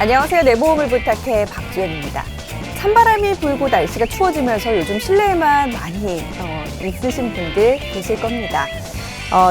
안녕하세요. 내 보험을 부탁해 박주연입니다. 찬바람이 불고 날씨가 추워지면서 요즘 실내에만 많이 있으신 분들 계실 겁니다.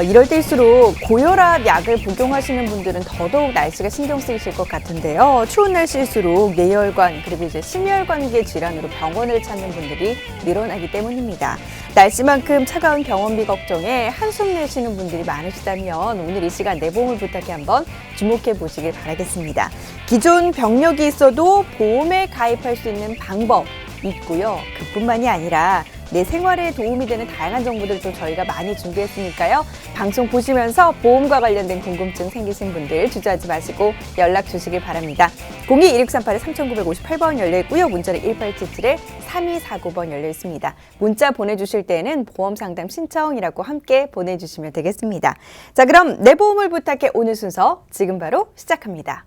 이럴 때일수록 고혈압 약을 복용하시는 분들은 더더욱 날씨가 신경 쓰이실 것 같은데요. 추운 날씨일수록 뇌혈관 그리고 이제 심혈관계 질환으로 병원을 찾는 분들이 늘어나기 때문입니다. 날씨만큼 차가운 병원비 걱정에 한숨 내쉬는 분들이 많으시다면 오늘 이 시간 내 보험을 부탁해 한번 주목해 보시길 바라겠습니다. 기존 병력이 있어도 보험에 가입할 수 있는 방법 있고요. 그뿐만이 아니라 내 생활에 도움이 되는 다양한 정보들도 저희가 많이 준비했으니까요. 방송 보시면서 보험과 관련된 궁금증 생기신 분들 주저하지 마시고 연락 주시길 바랍니다. 02-1638-3958번 열려있고요. 문자는 1877-3249번 열려있습니다. 문자 보내주실 때는 보험상담 신청이라고 함께 보내주시면 되겠습니다. 자, 그럼 내 보험을 부탁해 오늘 순서 지금 바로 시작합니다.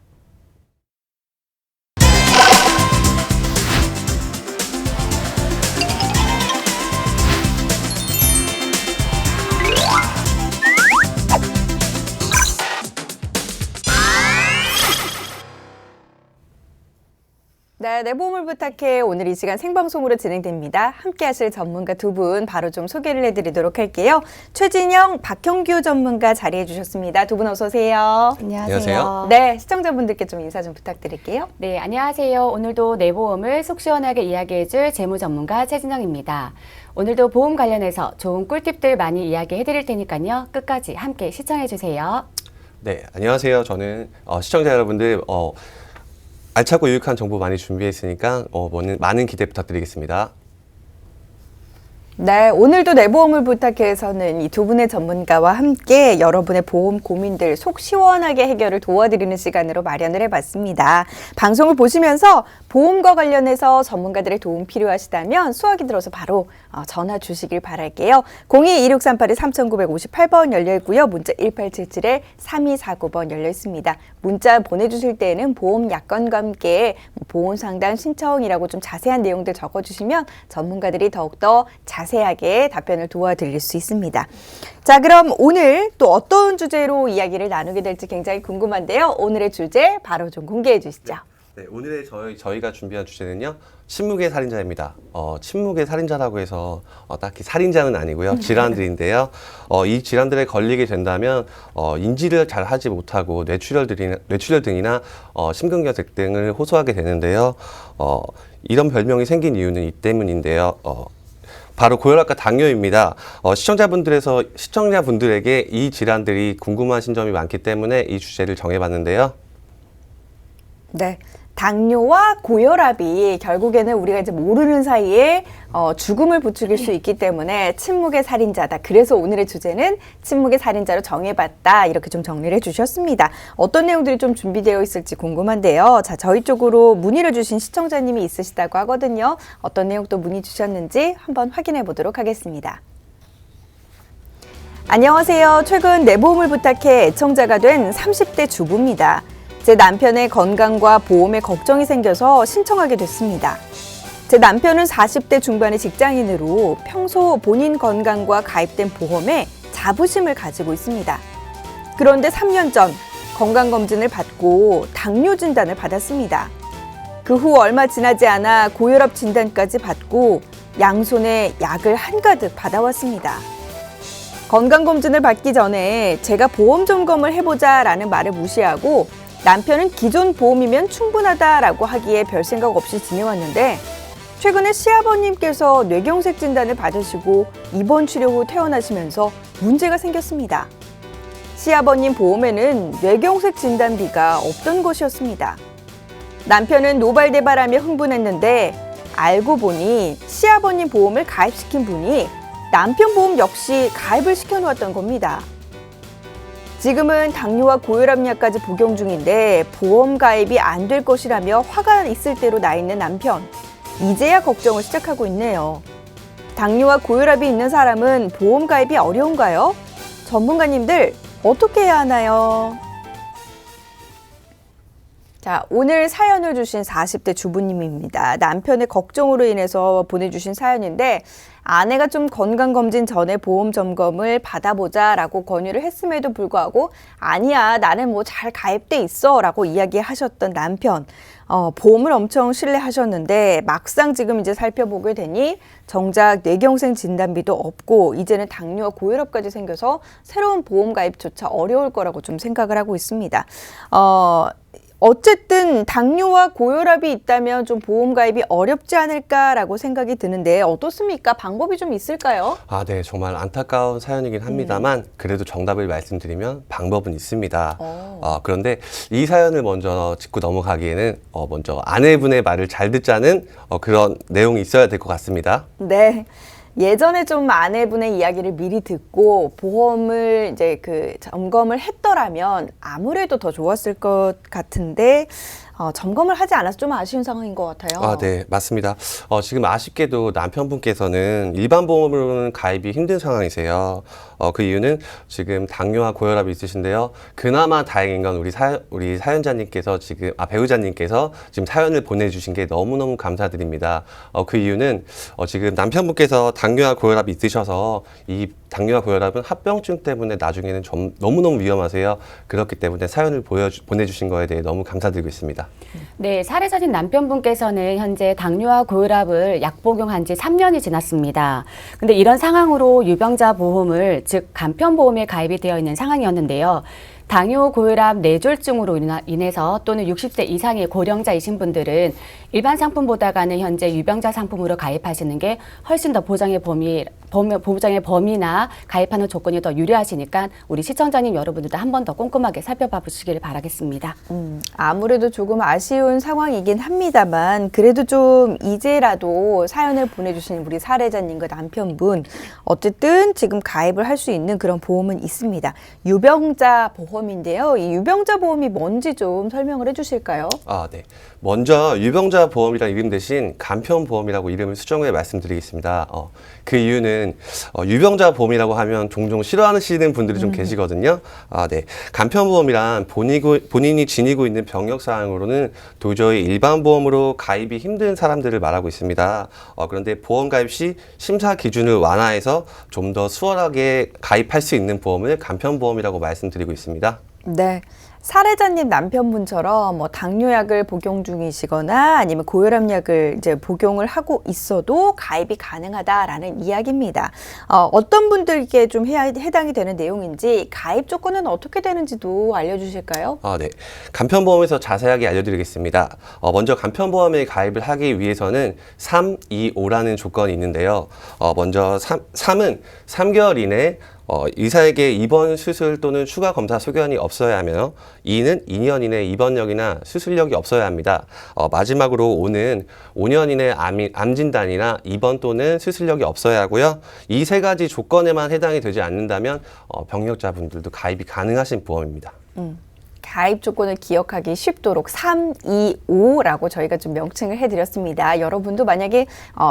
네, 내 보험을 부탁해 오늘 이 시간 생방송으로 진행됩니다. 함께 하실 전문가 두 분 바로 좀 소개를 해드리도록 할게요. 최진영, 박형규 전문가 자리해 주셨습니다. 두 분 어서 오세요. 안녕하세요. 네, 시청자분들께 좀 인사 좀 부탁드릴게요. 네, 안녕하세요. 오늘도 내 보험을 속 시원하게 이야기해줄 재무 전문가 최진영입니다. 오늘도 보험 관련해서 좋은 꿀팁들 많이 이야기해드릴 테니까요. 끝까지 함께 시청해주세요. 네, 안녕하세요. 저는 시청자 여러분들 알차고 유익한 정보 많이 준비했으니까 많은 기대 부탁드리겠습니다. 네, 오늘도 내 보험을 부탁해서는 이 두 분의 전문가와 함께 여러분의 보험 고민들 속 시원하게 해결을 도와드리는 시간으로 마련을 해봤습니다. 방송을 보시면서 보험과 관련해서 전문가들의 도움 필요하시다면 수화기 들어서 바로 전화 주시길 바랄게요. 02-1638-3958번 열려있고요. 문자 1877-3249번 열려있습니다. 문자 보내주실 때는 보험 약관과 함께 보험 상담 신청이라고 좀 자세한 내용들 적어주시면 전문가들이 더욱더 자세하게 답변을 도와드릴 수 있습니다. 자, 그럼 오늘 또 어떤 주제로 이야기를 나누게 될지 굉장히 궁금한데요. 오늘의 주제 바로 좀 공개해 주시죠. 네, 오늘의 저희가 준비한 주제는요. 침묵의 살인자입니다. 침묵의 살인자라고 해서 딱히 살인자는 아니고요. 질환들인데요. 이 질환들에 걸리게 된다면 인지를 잘 하지 못하고 뇌출혈 등이나 심근경색 등을 호소하게 되는데요. 이런 별명이 생긴 이유는 이 때문인데요. 바로 고혈압과 당뇨입니다. 시청자분들에게 이 질환들이 궁금하신 점이 많기 때문에 이 주제를 정해봤는데요. 네. 당뇨와 고혈압이 결국에는 우리가 이제 모르는 사이에 죽음을 부추길 수 있기 때문에 침묵의 살인자다. 그래서 오늘의 주제는 침묵의 살인자로 정해봤다. 이렇게 좀 정리를 해주셨습니다. 어떤 내용들이 좀 준비되어 있을지 궁금한데요. 자, 저희 쪽으로 문의를 주신 시청자님이 있으시다고 하거든요. 어떤 내용 또 문의 주셨는지 한번 확인해 보도록 하겠습니다. 안녕하세요. 최근 내 보험을 부탁해 애청자가 된 30대 주부입니다. 제 남편의 건강과 보험에 걱정이 생겨서 신청하게 됐습니다. 제 남편은 40대 중반의 직장인으로 평소 본인 건강과 가입된 보험에 자부심을 가지고 있습니다. 그런데 3년 전 건강검진을 받고 당뇨 진단을 받았습니다. 그 후 얼마 지나지 않아 고혈압 진단까지 받고 양손에 약을 한가득 받아왔습니다. 건강검진을 받기 전에 제가 보험 점검을 해보자라는 말을 무시하고 남편은 기존 보험이면 충분하다라고 하기에 별 생각 없이 지내왔는데 최근에 시아버님께서 뇌경색 진단을 받으시고 입원 치료 후 퇴원하시면서 문제가 생겼습니다. 시아버님 보험에는 뇌경색 진단비가 없던 것이었습니다. 남편은 노발대발하며 흥분했는데 알고 보니 시아버님 보험을 가입시킨 분이 남편 보험 역시 가입을 시켜놓았던 겁니다. 지금은 당뇨와 고혈압약까지 복용 중인데 보험 가입이 안 될 것이라며 화가 있을 대로 나 있는 남편. 이제야 걱정을 시작하고 있네요. 당뇨와 고혈압이 있는 사람은 보험 가입이 어려운가요? 전문가님들 어떻게 해야 하나요? 자, 오늘 사연을 주신 40대 주부님입니다. 남편의 걱정으로 인해서 보내주신 사연인데 아내가 좀 건강검진 전에 보험 점검을 받아보자라고 권유를 했음에도 불구하고 아니야, 나는 뭐 잘 가입돼 있어 라고 이야기하셨던 남편. 보험을 엄청 신뢰하셨는데 막상 지금 이제 살펴보게 되니 정작 뇌경색 진단비도 없고 이제는 당뇨와 고혈압까지 생겨서 새로운 보험 가입조차 어려울 거라고 좀 생각을 하고 있습니다. 어쨌든 당뇨와 고혈압이 있다면 좀 보험 가입이 어렵지 않을까라고 생각이 드는데 어떻습니까? 방법이 좀 있을까요? 네, 정말 안타까운 사연이긴 합니다만 그래도 정답을 말씀드리면 방법은 있습니다. 그런데 이 사연을 먼저 짚고 넘어가기에는 먼저 아내분의 말을 잘 듣자는 그런 내용이 있어야 될 것 같습니다. 네. 예전에 좀 아내분의 이야기를 미리 듣고 보험을 이제 점검을 했더라면 아무래도 더 좋았을 것 같은데 점검을 하지 않아서 좀 아쉬운 상황인 것 같아요. 네, 맞습니다. 지금 아쉽게도 남편분께서는 일반 보험으로는 가입이 힘든 상황이세요. 그 이유는 지금 당뇨와 고혈압이 있으신데요. 그나마 다행인 건 우리 사연자님께서 배우자님께서 지금 사연을 보내주신 게 너무너무 감사드립니다. 그 이유는 지금 남편분께서 당뇨와 고혈압이 있으셔서 이 당뇨와 고혈압은 합병증 때문에 나중에는 너무너무 위험하세요. 그렇기 때문에 사연을 보내주신 거에 대해 너무 감사드리고 있습니다. 네, 사례자진 남편분께서는 현재 당뇨와 고혈압을 약 복용한 지 3년이 지났습니다. 근데 이런 상황으로 유병자 보험을, 즉 간편보험에 가입이 되어 있는 상황이었는데요. 당뇨, 고혈압, 뇌졸중으로 인해서 또는 60세 이상의 고령자이신 분들은 일반 상품보다가는 현재 유병자 상품으로 가입하시는 게 훨씬 더 보장의 범위나 가입하는 조건이 더 유리하시니까 우리 시청자님 여러분들도 한 번 더 꼼꼼하게 살펴봐 보시기를 바라겠습니다. 아무래도 조금 아쉬운 상황이긴 합니다만 그래도 좀 이제라도 사연을 보내주신 우리 사례자님과 남편분 어쨌든 지금 가입을 할 수 있는 그런 보험은 있습니다. 유병자 보험인데요. 이 유병자 보험이 뭔지 좀 설명을 해주실까요? 네. 먼저 유병자 보험이라는 이름 대신 간편보험이라고 이름을 수정해 말씀드리겠습니다. 그 이유는 유병자 보험이라고 하면 종종 싫어하시는 분들이 좀 계시거든요. 네. 간편보험이란 본인이 지니고 있는 병력 사항으로는 도저히 일반 보험으로 가입이 힘든 사람들을 말하고 있습니다. 그런데 보험 가입 시 심사 기준을 완화해서 좀 더 수월하게 가입할 수 있는 보험을 간편보험이라고 말씀드리고 있습니다. 네. 사례자님 남편분처럼 뭐 당뇨약을 복용 중이시거나 아니면 고혈압약을 이제 복용을 하고 있어도 가입이 가능하다라는 이야기입니다. 어떤 분들께 좀 해당이 되는 내용인지 가입 조건은 어떻게 되는지도 알려주실까요? 네. 간편보험에서 자세하게 알려드리겠습니다. 먼저 간편보험에 가입을 하기 위해서는 3, 2, 5라는 조건이 있는데요. 먼저 3은 3개월 이내 의사에게 입원, 수술 또는 추가 검사 소견이 없어야 하며 2는 2년 이내 입원력이나 수술력이 없어야 합니다. 마지막으로 5는 5년 이내 암 진단이나 입원 또는 수술력이 없어야 하고요. 이 세 가지 조건에만 해당이 되지 않는다면 병력자분들도 가입이 가능하신 보험입니다. 가입 조건을 기억하기 쉽도록 3, 2, 5라고 저희가 좀 명칭을 해드렸습니다. 여러분도 만약에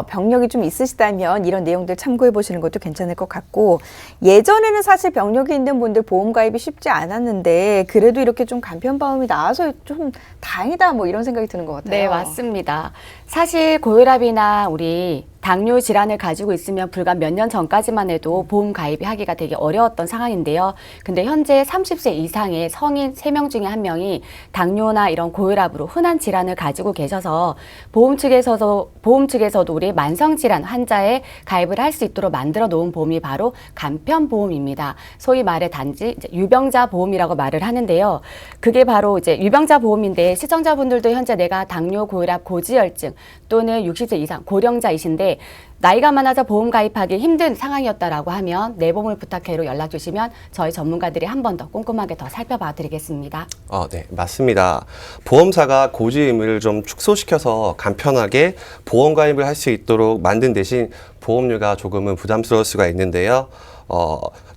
병력이 좀 있으시다면 이런 내용들 참고해 보시는 것도 괜찮을 것 같고 예전에는 사실 병력이 있는 분들 보험 가입이 쉽지 않았는데 그래도 이렇게 좀 간편보험이 나와서 좀 다행이다 뭐 이런 생각이 드는 것 같아요. 네, 맞습니다. 사실 고혈압이나 우리 당뇨 질환을 가지고 있으면 불과 몇 년 전까지만 해도 보험 가입이 하기가 되게 어려웠던 상황인데요. 근데 현재 30세 이상의 성인 3명 중에 1명이 당뇨나 이런 고혈압으로 흔한 질환을 가지고 계셔서 보험 측에서도 우리 만성질환 환자에 가입을 할 수 있도록 만들어 놓은 보험이 바로 간편보험입니다. 소위 말해 단지 이제 유병자 보험이라고 말을 하는데요. 그게 바로 이제 유병자 보험인데 시청자분들도 현재 내가 당뇨, 고혈압, 고지혈증 또는 60세 이상 고령자이신데 나이가 많아서 보험 가입하기 힘든 상황이었다라고 하면 내보험을 부탁해로 연락 주시면 저희 전문가들이 한 번 더 꼼꼼하게 더 살펴봐 드리겠습니다. 네, 맞습니다. 보험사가 고지 의무를 좀 축소시켜서 간편하게 보험 가입을 할 수 있도록 만든 대신 보험료가 조금은 부담스러울 수가 있는데요.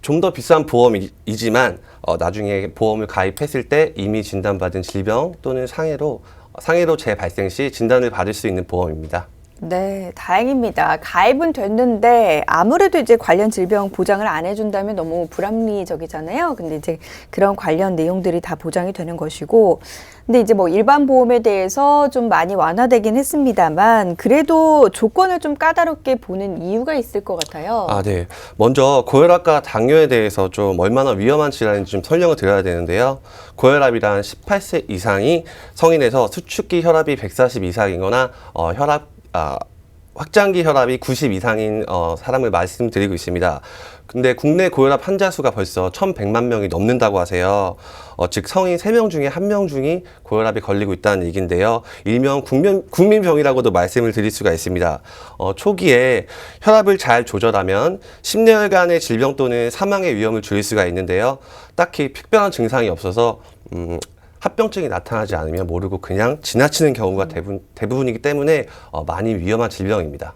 좀 더 비싼 보험이지만 나중에 보험을 가입했을 때 이미 진단받은 질병 또는 상해로 재발생 시 진단을 받을 수 있는 보험입니다. 네, 다행입니다. 가입은 됐는데 아무래도 이제 관련 질병 보장을 안 해준다면 너무 불합리적이잖아요. 근데 이제 그런 관련 내용들이 다 보장이 되는 것이고, 근데 이제 뭐 일반 보험에 대해서 좀 많이 완화되긴 했습니다만 그래도 조건을 좀 까다롭게 보는 이유가 있을 것 같아요. 아, 네. 먼저 고혈압과 당뇨에 대해서 좀 얼마나 위험한 질환인지 좀 설명을 드려야 되는데요. 고혈압이란 18세 이상이 성인에서 수축기 혈압이 140 이상이거나 확장기 혈압이 90 이상인 사람을 말씀드리고 있습니다. 근데 국내 고혈압 환자 수가 벌써 1,100만 명이 넘는다고 하세요. 즉 성인 3명 중에 1명 중이 고혈압에 걸리고 있다는 얘기인데요. 일명 국민병이라고도 말씀을 드릴 수가 있습니다. 초기에 혈압을 잘 조절하면 10년간의 질병 또는 사망의 위험을 줄일 수가 있는데요. 딱히 특별한 증상이 없어서 합병증이 나타나지 않으면 모르고 그냥 지나치는 경우가 대부분이기 때문에 많이 위험한 질병입니다.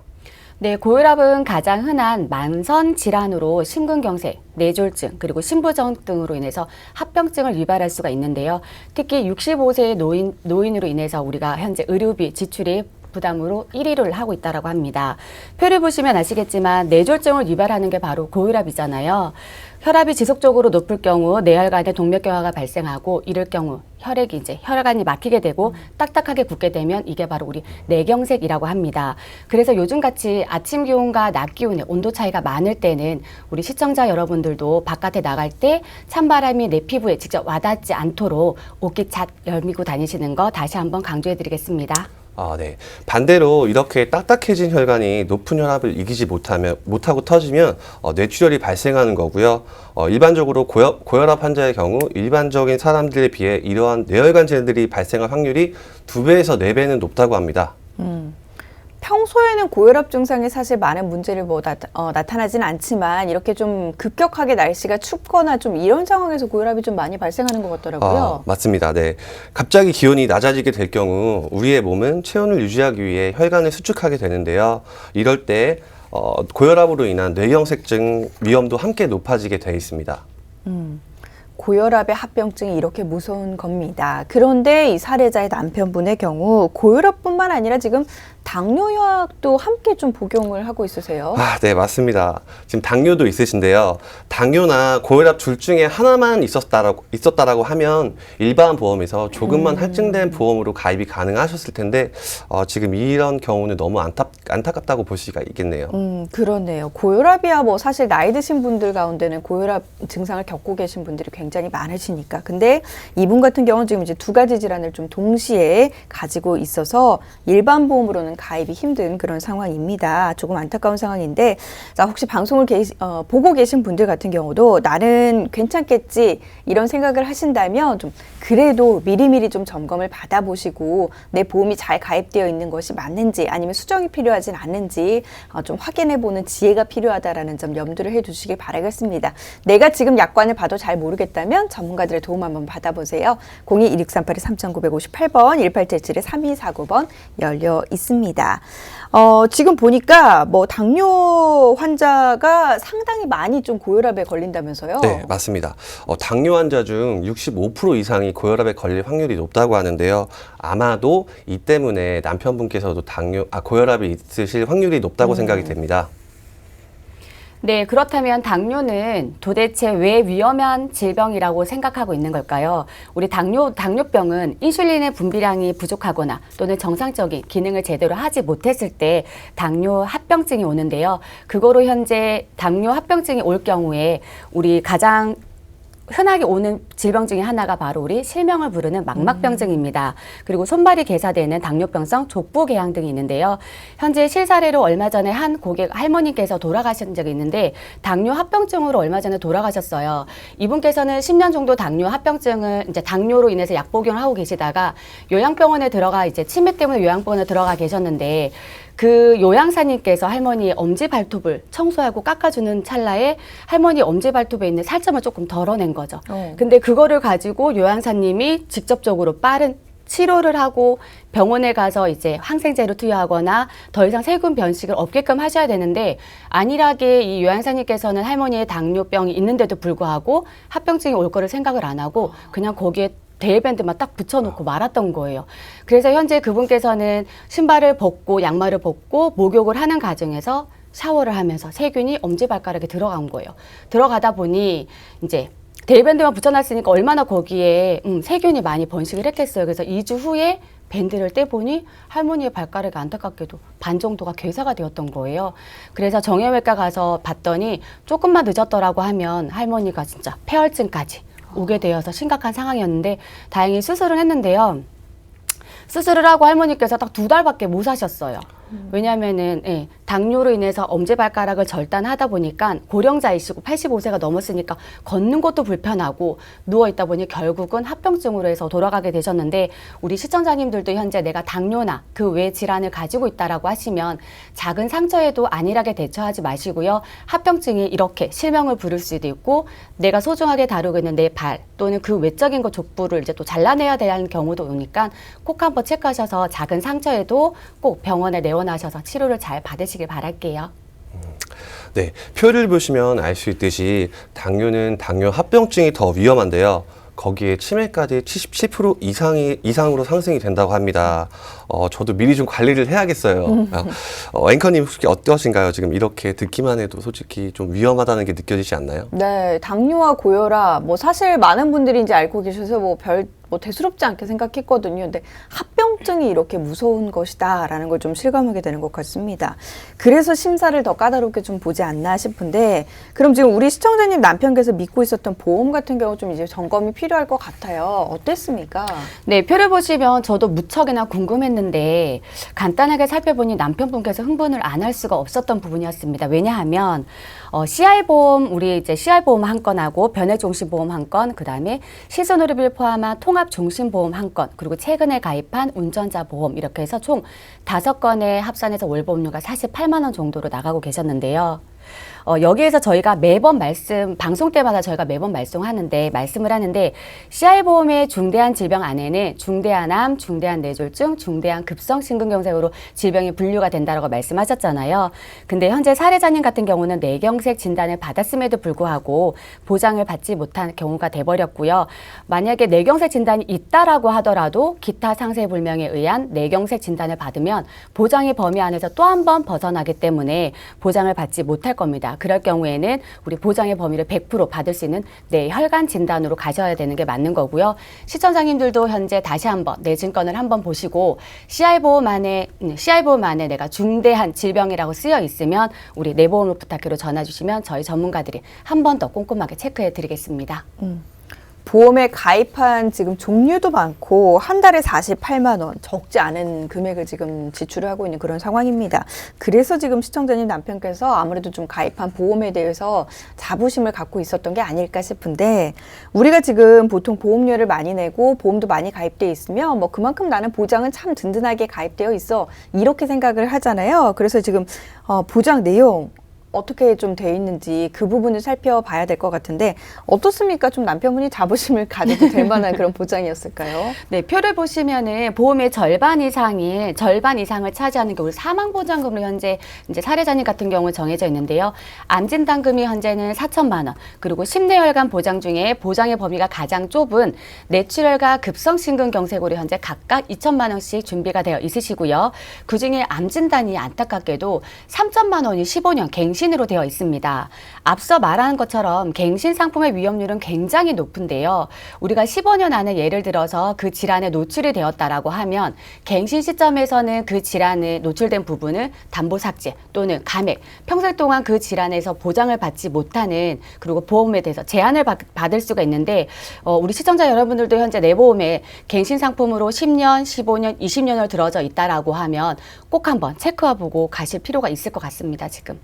네, 고혈압은 가장 흔한 만성 질환으로 심근경색, 뇌졸중, 그리고 심부전 등으로 인해서 합병증을 유발할 수가 있는데요. 특히 65세의 노인으로 인해서 우리가 현재 의료비 지출이 부담으로 1위를 하고 있다고 합니다. 표를 보시면 아시겠지만 뇌졸중을 유발하는 게 바로 고혈압이잖아요. 혈압이 지속적으로 높을 경우 뇌혈관에 동맥경화가 발생하고 이럴 경우 혈관이 막히게 되고 딱딱하게 굳게 되면 이게 바로 우리 뇌경색이라고 합니다. 그래서 요즘같이 아침 기온과 낮 기온의 온도 차이가 많을 때는 우리 시청자 여러분들도 바깥에 나갈 때 찬바람이 내 피부에 직접 와닿지 않도록 옷깃 잘 열미고 다니시는 거 다시 한번 강조해 드리겠습니다. 아, 네. 반대로 이렇게 딱딱해진 혈관이 높은 혈압을 이기지 못하고 터지면 뇌출혈이 발생하는 거고요. 일반적으로 고혈압 환자의 경우 일반적인 사람들에 비해 이러한 뇌혈관 질환들이 발생할 확률이 2배에서 4배는 높다고 합니다. 평소에는 고혈압 증상이 사실 많은 문제를 나타나진 않지만 이렇게 좀 급격하게 날씨가 춥거나 좀 이런 상황에서 고혈압이 좀 많이 발생하는 것 같더라고요. 맞습니다. 네. 갑자기 기온이 낮아지게 될 경우 우리의 몸은 체온을 유지하기 위해 혈관을 수축하게 되는데요. 이럴 때 고혈압으로 인한 뇌경색증 위험도 함께 높아지게 되어 있습니다. 고혈압의 합병증이 이렇게 무서운 겁니다. 그런데 이 사례자의 남편분의 경우 고혈압뿐만 아니라 지금 당뇨약도 함께 좀 복용을 하고 있으세요. 아, 네, 맞습니다. 지금 당뇨도 있으신데요. 당뇨나 고혈압 둘 중에 하나만 있었다라고 하면 일반 보험에서 조금만 할증된 보험으로 가입이 가능하셨을 텐데 지금 이런 경우는 너무 안타깝다고 볼 수가 있겠네요. 그러네요. 고혈압이야 뭐 사실 나이 드신 분들 가운데는 고혈압 증상을 겪고 계신 분들이 굉장히 많으시니까. 근데 이분 같은 경우는 지금 이제 2가지 질환을 좀 동시에 가지고 있어서 일반 보험으로는 가입이 힘든 그런 상황입니다. 조금 안타까운 상황인데, 자, 혹시 방송을 보고 계신 분들 같은 경우도 나는 괜찮겠지 이런 생각을 하신다면 좀 그래도 미리미리 좀 점검을 받아보시고 내 보험이 잘 가입되어 있는 것이 맞는지 아니면 수정이 필요하진 않는지 좀 확인해보는 지혜가 필요하다라는 점 염두를 해두시길 바라겠습니다. 내가 지금 약관을 봐도 잘 모르겠다면 전문가들의 도움 한번 받아보세요. 02-2638-3958번 1877-3249번 열려 있습니다. 지금 보니까 뭐 당뇨 환자가 상당히 많이 좀 고혈압에 걸린다면서요? 네, 맞습니다. 당뇨 환자 중 65% 이상이 고혈압에 걸릴 확률이 높다고 하는데요. 아마도 이 때문에 남편분께서도 고혈압이 있으실 확률이 높다고 생각이 됩니다. 네, 그렇다면 당뇨는 도대체 왜 위험한 질병이라고 생각하고 있는 걸까요? 우리 당뇨병은 인슐린의 분비량이 부족하거나 또는 정상적인 기능을 제대로 하지 못했을 때 당뇨 합병증이 오는데요. 그거로 현재 당뇨 합병증이 올 경우에 우리 가장 흔하게 오는 질병 중에 하나가 바로 우리 실명을 부르는 망막병증입니다. 그리고 손발이 괴사되는 당뇨병성 족부궤양 등이 있는데요. 현재 실사례로 얼마 전에 한 고객 할머니께서 돌아가신 적이 있는데 당뇨 합병증으로 얼마 전에 돌아가셨어요. 이분께서는 10년 정도 당뇨 합병증을 이제 당뇨로 인해서 약 복용을 하고 계시다가 요양병원에 치매 때문에 요양병원에 들어가 계셨는데 그 요양사님께서 할머니의 엄지발톱을 청소하고 깎아주는 찰나에 할머니 엄지발톱에 있는 살점을 조금 덜어낸 거죠. 근데 그거를 가지고 요양사님이 직접적으로 빠른 치료를 하고 병원에 가서 이제 항생제를 투여하거나 더 이상 세균 변식을 없게끔 하셔야 되는데 안일하게 이 요양사님께서는 할머니의 당뇨병이 있는데도 불구하고 합병증이 올 거를 생각을 안 하고 그냥 거기에 데일밴드만 딱 붙여놓고 말았던 거예요. 그래서 현재 그분께서는 신발을 벗고 양말을 벗고 목욕을 하는 과정에서 샤워를 하면서 세균이 엄지발가락에 들어간 거예요. 들어가다 보니 이제 데일밴드만 붙여놨으니까 얼마나 거기에 세균이 많이 번식을 했겠어요. 그래서 2주 후에 밴드를 떼보니 할머니의 발가락이 안타깝게도 반 정도가 괴사가 되었던 거예요. 그래서 정형외과 가서 봤더니 조금만 늦었더라고 하면 할머니가 진짜 폐혈증까지 오게 되어서 심각한 상황이었는데 다행히 수술을 했는데요. 수술을 하고 할머니께서 딱 2달밖에 못 사셨어요. 왜냐면은 당뇨로 인해서 엄지발가락을 절단하다 보니까 고령자이시고 85세가 넘었으니까 걷는 것도 불편하고 누워있다 보니 결국은 합병증으로 해서 돌아가게 되셨는데 우리 시청자님들도 현재 내가 당뇨나 그 외 질환을 가지고 있다라고 하시면 작은 상처에도 안일하게 대처하지 마시고요. 합병증이 이렇게 실명을 부를 수도 있고 내가 소중하게 다루고 있는 내 발 또는 그 외적인 것 족부를 이제 또 잘라내야 되는 경우도 오니까 꼭 한번 체크하셔서 작은 상처에도 꼭 병원에 내원하셔서 치료를 잘 받으시길 바랄게요. 네, 표를 보시면 알 수 있듯이 당뇨는 당뇨 합병증이 더 위험한데요. 거기에 치매까지 77% 이상으로 상승이 된다고 합니다. 저도 미리 좀 관리를 해야겠어요. 앵커님 솔직히 어떠신가요? 지금 이렇게 듣기만 해도 솔직히 좀 위험하다는 게 느껴지지 않나요? 네, 당뇨와 고혈압, 사실 많은 분들이 이제 알고 계셔서 대수롭지 않게 생각했거든요. 근데 합병증이 이렇게 무서운 것이다라는 걸 좀 실감하게 되는 것 같습니다. 그래서 심사를 더 까다롭게 좀 보지 않나 싶은데, 그럼 지금 우리 시청자님 남편께서 믿고 있었던 보험 같은 경우 좀 이제 점검이 필요할 것 같아요. 어땠습니까? 네, 표를 보시면 저도 무척이나 궁금했는데 간단하게 살펴보니 남편분께서 흥분을 안 할 수가 없었던 부분이었습니다. 왜냐하면 CR보험, 우리 이제 CR보험 한 건하고 변액종신보험 한 건, 그 다음에 시선의료비를 포함한 통합종신보험 한 건, 그리고 최근에 가입한 운전자 보험 이렇게 해서 총 5건에 합산해서 월 보험료가 48만 원 정도로 나가고 계셨는데요. 여기에서 저희가 매번 방송 때마다 저희가 매번 말씀을 하는데 CR보험의 중대한 질병 안에는 중대한 암, 중대한 뇌졸중, 중대한 급성심근경색으로 질병이 분류가 된다라고 말씀하셨잖아요. 근데 현재 사례자님 같은 경우는 뇌경색 진단을 받았음에도 불구하고 보장을 받지 못한 경우가 돼버렸고요. 만약에 뇌경색 진단이 있다라고 하더라도 기타 상세 불명에 의한 뇌경색 진단을 받으면 보장의 범위 안에서 또 한 번 벗어나기 때문에 보장을 받지 못할 겁니다. 그럴 경우에는 우리 보장의 범위를 100% 받을 수 있는 뇌혈관 진단으로 가셔야 되는 게 맞는 거고요. 시청자님들도 현재 다시 한번 내 증권을 한번 보시고 CR보험 안에 내가 중대한 질병이라고 쓰여 있으면 우리 내보험을 부탁해로 전화 주시면 저희 전문가들이 한 번 더 꼼꼼하게 체크해 드리겠습니다. 보험에 가입한 지금 종류도 많고 한 달에 48만 원, 적지 않은 금액을 지금 지출을 하고 있는 그런 상황입니다. 그래서 지금 시청자님 남편께서 아무래도 좀 가입한 보험에 대해서 자부심을 갖고 있었던 게 아닐까 싶은데, 우리가 지금 보통 보험료를 많이 내고 보험도 많이 가입돼 있으면 그만큼 나는 보장은 참 든든하게 가입되어 있어, 이렇게 생각을 하잖아요. 그래서 지금 보장 내용 어떻게 좀 돼 있는지 그 부분을 살펴봐야 될 것 같은데, 어떻습니까? 좀 남편분이 자부심을 가져도 될 만한 그런 보장이었을까요? 네, 표를 보시면은 보험의 절반 이상을 차지하는 게 우리 사망보장금으로 현재 이제 사례자님 같은 경우 정해져 있는데요. 암진단금이 현재는 4천만 원, 그리고 심뇌혈관 보장 중에 보장의 범위가 가장 좁은 뇌출혈과 급성심근경색으로 현재 각각 2천만 원씩 준비가 되어 있으시고요. 그중에 암진단이 안타깝게도 3천만 원이 15년 갱신으로 되어 있습니다. 앞서 말한 것처럼 갱신 상품의 위험률은 굉장히 높은데요. 우리가 15년 안에 예를 들어서 그 질환에 노출이 되었다라고 하면 갱신 시점에서는 그 질환에 노출된 부분을 담보 삭제 또는 감액, 평생 동안 그 질환에서 보장을 받지 못하는, 그리고 보험에 대해서 제한을 받을 수가 있는데, 우리 시청자 여러분들도 현재 내보험에 갱신 상품으로 10년, 15년, 20년을 들어져 있다라고 하면 꼭 한번 체크해보고 가실 필요가 있을 것 같습니다, 지금.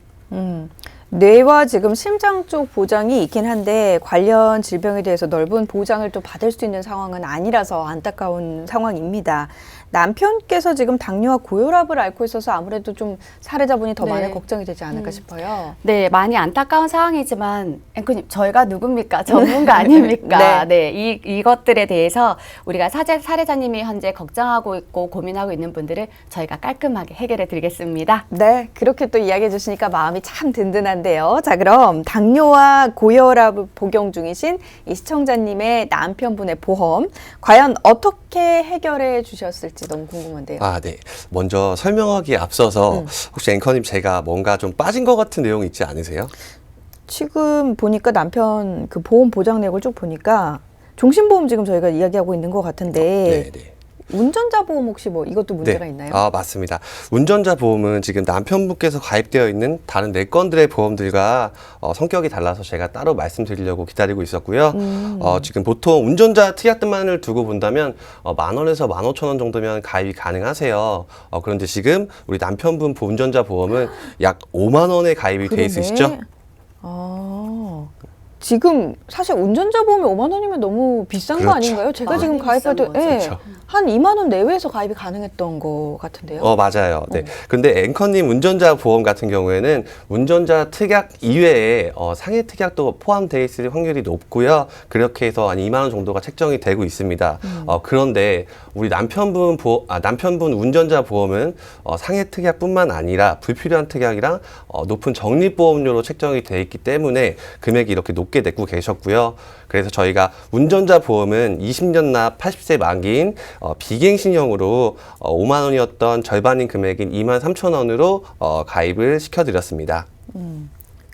뇌와 지금 심장 쪽 보장이 있긴 한데 관련 질병에 대해서 넓은 보장을 또 받을 수 있는 상황은 아니라서 안타까운 상황입니다. 남편께서 지금 당뇨와 고혈압을 앓고 있어서 아무래도 좀 사례자분이 더 많이 걱정이 되지 않을까 싶어요. 네, 많이 안타까운 상황이지만 앵커님, 저희가 누굽니까? 전문가 아닙니까? 네, 이것들에 대해서 우리가 사례자님이 현재 걱정하고 있고 고민하고 있는 분들을 저희가 깔끔하게 해결해 드리겠습니다. 네, 그렇게 또 이야기해 주시니까 마음이 참 든든하네요. 궁금한데요. 자, 그럼 당뇨와 고혈압을 복용 중이신 이 시청자님의 남편분의 보험 과연 어떻게 해결해 주셨을지 너무 궁금한데요. 아, 네. 먼저 설명하기에 앞서서 혹시 앵커님 제가 뭔가 좀 빠진 것 같은 내용 있지 않으세요? 지금 보니까 남편 그 보험 보장 내역을 쭉 보니까 종신보험 지금 저희가 이야기하고 있는 것 같은데 네, 네. 운전자 보험 혹시 뭐 이것도 문제가 있나요? 아, 맞습니다. 운전자 보험은 지금 남편분께서 가입되어 있는 다른 네 건들의 보험들과 성격이 달라서 제가 따로 말씀드리려고 기다리고 있었고요. 지금 보통 운전자 특약들만을 두고 본다면 10,000원에서 15,000원 정도면 가입이 가능하세요. 그런데 지금 우리 남편분 운전자 보험은 약 5만 원에 가입이 돼 있으시죠? 아, 지금 사실 운전자 보험이 5만 원이면 너무 비싼 거 그렇죠. 아닌가요? 제가 많이 지금 가입할 때 비싼 거죠. 예, 그렇죠. 한 2만 원 내외에서 가입이 가능했던 거 같은데요. 맞아요. 네. 근데 앵커님 운전자 보험 같은 경우에는 운전자 특약 이외에 상해 특약도 포함되어 있을 확률이 높고요. 그렇게 해서 한 2만 원 정도가 책정이 되고 있습니다. 그런데 우리 남편분 운전자 보험은 상해 특약뿐만 아니라 불필요한 특약이랑 높은 적립보험료로 책정이 되어 있기 때문에 금액이 이렇게 높게 내고 계셨고요. 그래서 저희가 운전자 보험은 20년 납 80세 만기인 비갱신형으로 5만 원이었던 절반인 금액인 23,000원으로 가입을 시켜드렸습니다.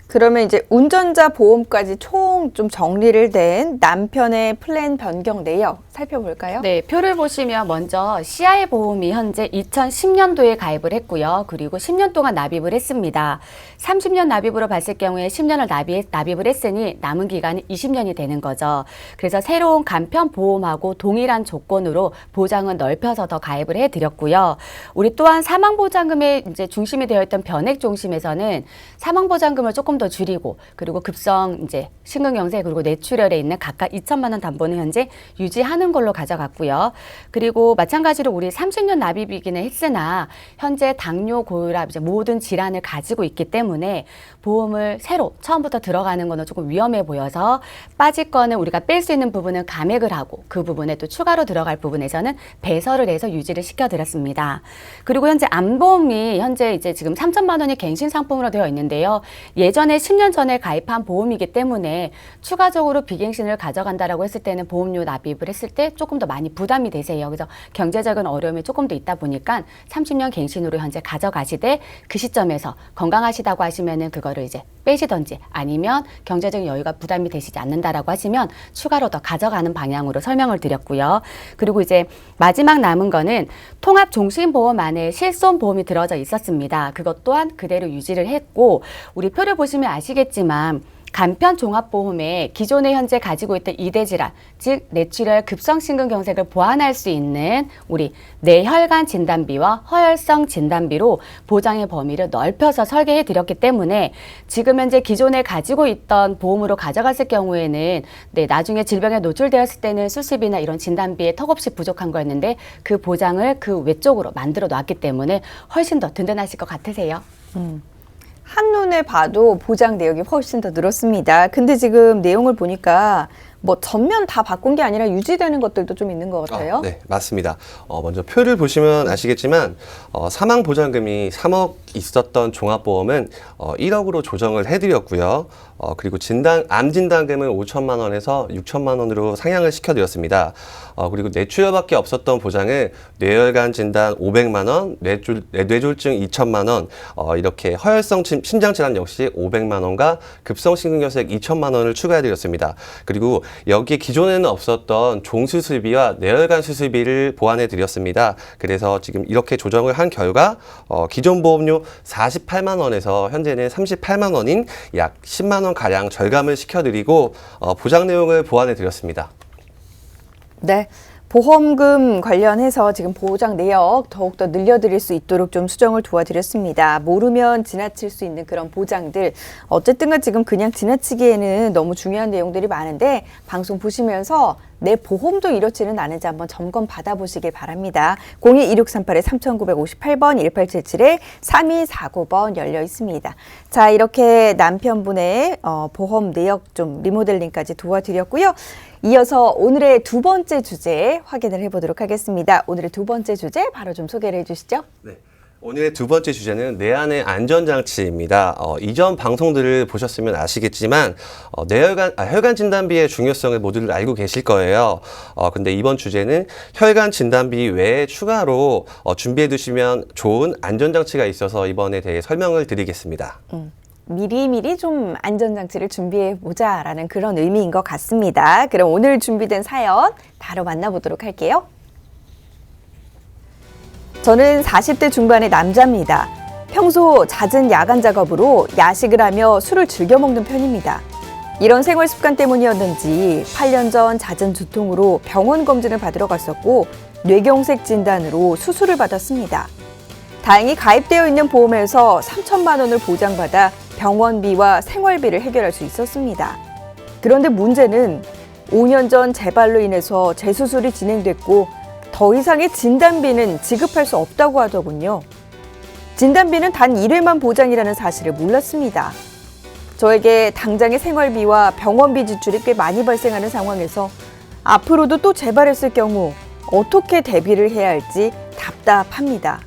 그러면 이제 운전자 보험까지 총 좀 정리를 된 남편의 플랜 변경 내역 살펴볼까요? 네, 표를 보시면 먼저 CI 보험이 현재 2010년도에 가입을 했고요. 그리고 10년 동안 납입을 했습니다. 30년 납입으로 봤을 경우에 10년을 납입을 했으니 남은 기간이 20년이 되는 거죠. 그래서 새로운 간편 보험하고 동일한 조건으로 보장은 넓혀서 더 가입을 해드렸고요. 우리 또한 사망보장금에 이제 중심이 되어 있던 변액 중심에서는 사망보장금을 조금 더 줄이고 그리고 급성 이제 심근경색 그리고 뇌출혈에 있는 각각 2천만 원 담보는 현재 유지하는 걸로 가져갔고요. 그리고 마찬가지로 우리 30년 납입이기는 했으나 현재 당뇨, 고혈압 이제 모든 질환을 가지고 있기 때문에 보험을 새로 처음부터 들어가는 거는 조금 위험해 보여서 빠질 거는 우리가 뺄 수 있는 부분은 감액을 하고 그 부분에 또 추가로 들어갈 부분에서는 배설을 해서 유지를 시켜드렸습니다. 그리고 현재 암보험이 현재 이제 지금 3천만 원이 갱신 상품으로 되어 있는데요. 예전에 10년 전에 가입한 보험이기 때문에 추가적으로 비갱신을 가져간다라고 했을 때는 보험료 납입을 했을 때 조금 더 많이 부담이 되세요. 그래서 경제적인 어려움이 조금 더 있다 보니까 30년 갱신으로 현재 가져가시되 그 시점에서 건강하시다고 하시면은 그거를 이제 빼시던지 아니면 경제적인 여유가 부담이 되시지 않는다라고 하시면 추가로 더 가져가는 방향으로 설명을 드렸고요. 그리고 이제 마지막 남은 거는 통합종신보험 안에 실손보험이 들어져 있었습니다. 그것 또한 그대로 유지를 했고 우리 표를 보시면 아시겠지만 간편 종합보험에 기존에 현재 가지고 있던 2대 질환, 즉 뇌출혈 급성심근경색을 보완할 수 있는 우리 뇌혈관 진단비와 허혈성 진단비로 보장의 범위를 넓혀서 설계해 드렸기 때문에 지금 현재 기존에 가지고 있던 보험으로 가져갔을 경우에는 나중에 질병에 노출되었을 때는 수술비나 이런 진단비에 턱없이 부족한 거였는데 그 보장을 그 외쪽으로 만들어 놨기 때문에 훨씬 더 든든하실 것 같으세요. 한눈에 봐도 보장 내역이 훨씬 더 늘었습니다. 근데 지금 내용을 보니까 뭐 전면 다 바꾼 게 아니라 유지되는 것들도 좀 있는 것 같아요. 네, 맞습니다. 먼저 표를 보시면 아시겠지만 사망보장금이 3억 있었던 종합보험은 1억으로 조정을 해드렸고요. 그리고 암 진단금은 5천만 원에서 6천만 원으로 상향을 시켜드렸습니다. 그리고 뇌출혈밖에 없었던 보장은 뇌혈관 진단 500만 원, 뇌졸중 2천만 원, 이렇게 허혈성 심장 질환 역시 500만 원과 급성 심근경색 2천만 원을 추가해드렸습니다. 그리고 여기에 기존에는 없었던 종수술비와 뇌혈관 수술비를 보완해 드렸습니다. 그래서 지금 이렇게 조정을 한 결과 기존 보험료 48만 원에서 현재는 38만 원인 약 10만 원 가량 절감을 시켜드리고 보장 내용을 보완해 드렸습니다. 네. 보험금 관련해서 지금 보장 내역 더욱더 늘려드릴 수 있도록 좀 수정을 도와드렸습니다. 모르면 지나칠 수 있는 그런 보장들. 어쨌든 지금 그냥 지나치기에는 너무 중요한 내용들이 많은데 방송 보시면서 내 보험도 이렇지는 않은지 한번 점검 받아보시길 바랍니다. 02-2638-3958번 1877-3249번 열려 있습니다. 자, 이렇게 남편분의 보험 내역 좀 리모델링까지 도와드렸고요. 이어서 오늘의 두 번째 주제 확인을 해보도록 하겠습니다. 오늘의 두 번째 주제 바로 좀 소개를 해주시죠. 네. 오늘의 두 번째 주제는 내 안의 안전장치입니다. 이전 방송들을 보셨으면 아시겠지만 혈관 진단비의 중요성을 모두들 알고 계실 거예요. 근데 이번 주제는 혈관 진단비 외에 추가로 준비해 두시면 좋은 안전장치가 있어서 이번에 대해 설명을 드리겠습니다. 미리미리 좀 안전장치를 준비해 보자라는 그런 의미인 것 같습니다. 그럼 오늘 준비된 사연 바로 만나보도록 할게요. 저는 40대 중반의 남자입니다. 평소 잦은 야간 작업으로 야식을 하며 술을 즐겨 먹는 편입니다. 이런 생활 습관 때문이었는지 8년 전 잦은 두통으로 병원 검진을 받으러 갔었고 뇌경색 진단으로 수술을 받았습니다. 다행히 가입되어 있는 보험에서 3천만 원을 보장받아 병원비와 생활비를 해결할 수 있었습니다. 그런데 문제는 5년 전 재발로 인해서 재수술이 진행됐고 더 이상의 진단비는 지급할 수 없다고 하더군요. 진단비는 단 1회만 보장이라는 사실을 몰랐습니다. 저에게 당장의 생활비와 병원비 지출이 꽤 많이 발생하는 상황에서 앞으로도 또 재발했을 경우 어떻게 대비를 해야 할지 답답합니다.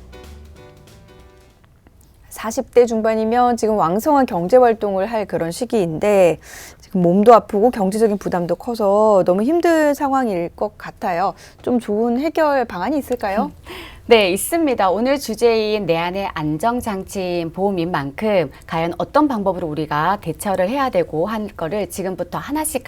40대 중반이면 지금 왕성한 경제활동을 할 그런 시기인데 지금 몸도 아프고 경제적인 부담도 커서 너무 힘든 상황일 것 같아요. 좀 좋은 해결 방안이 있을까요? 네, 있습니다. 오늘 주제인 내 안의 안정장치인 보험인 만큼 과연 어떤 방법으로 우리가 대처를 해야 되고 할 거를 지금부터 하나씩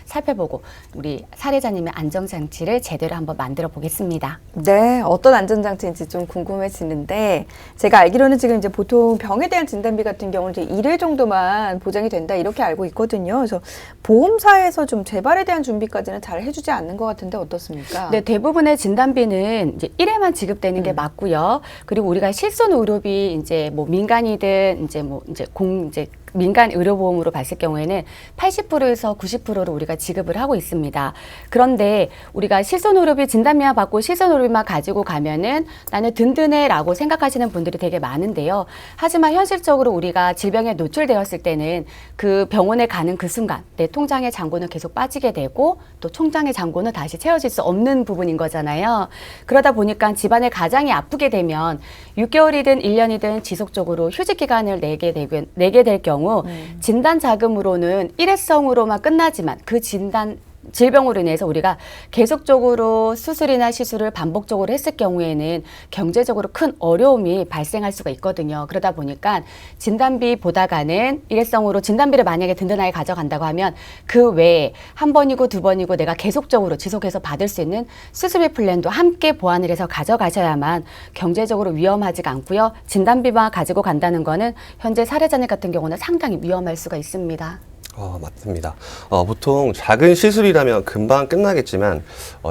살펴보고 우리 사례자님의 안정장치를 제대로 한번 만들어 보겠습니다. 네, 어떤 안전장치인지 좀 궁금해지는데 제가 알기로는 지금 이제 보통 병에 대한 진단비 같은 경우는 이제 1회 정도만 보장이 된다 이렇게 알고 있거든요. 그래서 보험사에서 좀 재발에 대한 준비까지는 잘 해주지 않는 것 같은데 어떻습니까? 네, 대부분의 진단비는 이제 1회만 지급되는 게 맞고요. 그리고 우리가 실손 의료비 이제 뭐 민간이든 이제 민간 의료보험으로 봤을 경우에는 80%에서 90%를 우리가 지급을 하고 있습니다. 그런데 우리가 실손의료비 진단비만 받고 실손의료비만 가지고 가면은 나는 든든해라고 생각하시는 분들이 되게 많은데요. 하지만 현실적으로 우리가 질병에 노출되었을 때는 그 병원에 가는 그 순간 내 통장의 잔고는 계속 빠지게 되고 또 통장의 잔고는 다시 채워질 수 없는 부분인 거잖아요. 그러다 보니까 집안의 가장이 아프게 되면 6개월이든 1년이든 지속적으로 휴직 기간을 내게 될 경우 진단 자금으로는 일회성으로만 끝나지만 그 질병으로 인해서 우리가 계속적으로 수술이나 시술을 반복적으로 했을 경우에는 경제적으로 큰 어려움이 발생할 수가 있거든요. 그러다 보니까 진단비보다가는 일회성으로 진단비를 만약에 든든하게 가져간다고 하면 그 외에 한 번이고 두 번이고 내가 계속적으로 지속해서 받을 수 있는 수술비 플랜도 함께 보완을 해서 가져가셔야만 경제적으로 위험하지가 않고요. 진단비만 가지고 간다는 거는 현재 사례자님 같은 경우는 상당히 위험할 수가 있습니다. 맞습니다. 보통 작은 시술이라면 금방 끝나겠지만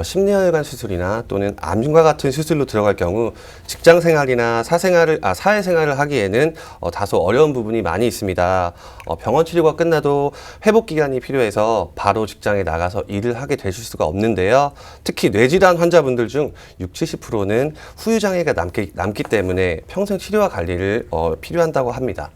심리혈관 수술이나 또는 암과 같은 수술로 들어갈 경우 직장 생활이나 사회 생활을 하기에는 다소 어려운 부분이 많이 있습니다. 병원 치료가 끝나도 회복 기간이 필요해서 바로 직장에 나가서 일을 하게 되실 수가 없는데요. 특히 뇌질환 환자분들 중 60-70%는 후유 장애가 남기 때문에 평생 치료와 관리를 필요한다고 합니다.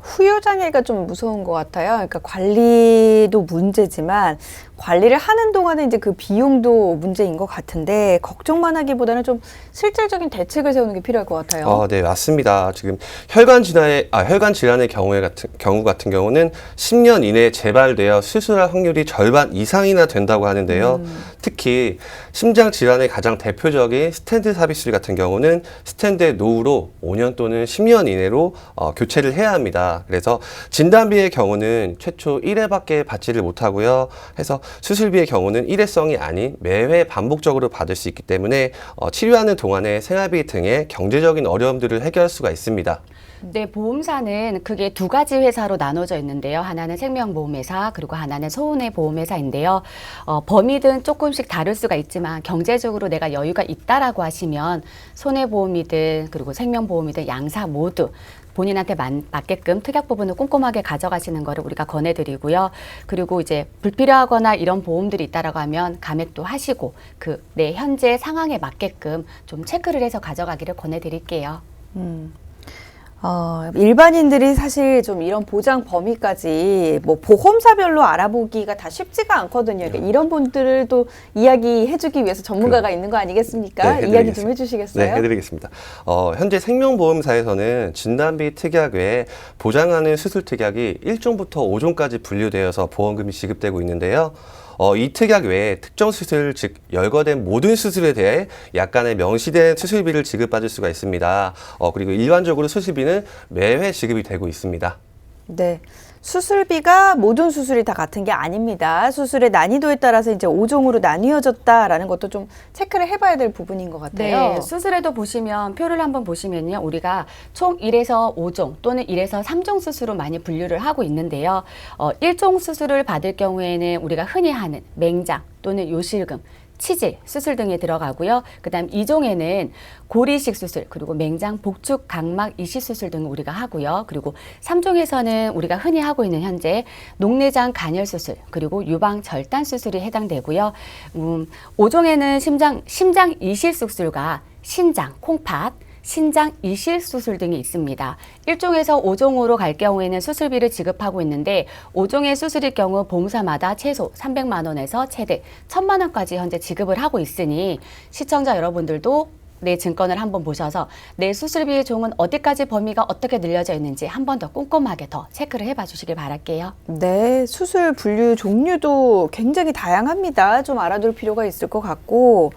후유장애가 좀 무서운 것 같아요. 그러니까 관리도 문제지만 관리를 하는 동안에 이제 그 비용도 문제인 것 같은데 걱정만 하기보다는 좀 실질적인 대책을 세우는 게 필요할 것 같아요. 네, 맞습니다. 지금 혈관 질환의 경우 같은 경우는 10년 이내에 재발되어 수술할 확률이 절반 이상이나 된다고 하는데요. 특히 심장 질환의 가장 대표적인 스텐트 삽입술 같은 경우는 스텐트의 노후로 5년 또는 10년 이내로 교체를 해야 합니다. 그래서 진단비의 경우는 최초 1회밖에 받지를 못하고요. 해서 수술비의 경우는 일회성이 아닌 매회 반복적으로 받을 수 있기 때문에 치료하는 동안에 생활비 등의 경제적인 어려움들을 해결할 수가 있습니다. 네, 보험사는 크게 두 가지 회사로 나눠져 있는데요. 하나는 생명보험회사, 그리고 하나는 손해보험회사인데요. 범위든 조금씩 다를 수가 있지만 경제적으로 내가 여유가 있다라고 하시면 손해보험이든 그리고 생명보험이든 양사 모두 본인한테 맞게끔 특약 부분을 꼼꼼하게 가져가시는 거를 우리가 권해드리고요. 그리고 이제 불필요하거나 이런 보험들이 있다라고 하면 감액도 하시고 그 내 현재 상황에 맞게끔 좀 체크를 해서 가져가기를 권해드릴게요. 일반인들이 사실 좀 이런 보장 범위까지 뭐 보험사별로 알아보기가 다 쉽지가 않거든요. 그러니까 이런 분들을 또 이야기해주기 위해서 전문가가 있는 거 아니겠습니까? 네, 이야기 좀 해주시겠어요? 네, 해드리겠습니다. 현재 생명보험사에서는 진단비 특약 외에 보장하는 수술 특약이 1종부터 5종까지 분류되어서 보험금이 지급되고 있는데요. 이 특약 외에 특정 수술, 즉 열거된 모든 수술에 대해 약간의 명시된 수술비를 지급받을 수가 있습니다. 그리고 일반적으로 수술비는 매회 지급이 되고 있습니다. 네. 수술비가 모든 수술이 다 같은 게 아닙니다. 수술의 난이도에 따라서 이제 5종으로 나뉘어졌다라는 것도 좀 체크를 해봐야 될 부분인 것 같아요. 네, 수술에도 보시면 표를 한번 보시면요. 우리가 총 1에서 5종 또는 1에서 3종 수술로 많이 분류를 하고 있는데요. 1종 수술을 받을 경우에는 우리가 흔히 하는 맹장 또는 요실금, 치질, 수술 등에 들어가고요. 그다음 2종에는 고리식 수술, 그리고 맹장, 복축, 각막, 이식 수술 등을 우리가 하고요. 그리고 3종에서는 우리가 흔히 하고 있는 현재 녹내장 간열 수술, 그리고 유방 절단 수술이 해당되고요. 5종에는 심장 이식 수술과 신장, 콩팥, 신장 이식 수술 등이 있습니다. 1종에서 5종으로 갈 경우에는 수술비를 지급하고 있는데 5종의 수술일 경우 보험사마다 최소 300만 원에서 최대 1,000만 원까지 현재 지급을 하고 있으니 시청자 여러분들도 내 증권을 한번 보셔서 내 수술비의 종은 어디까지 범위가 어떻게 늘려져 있는지 한 번 더 꼼꼼하게 더 체크를 해봐 주시길 바랄게요. 네, 수술 분류 종류도 굉장히 다양합니다. 좀 알아둘 필요가 있을 것 같고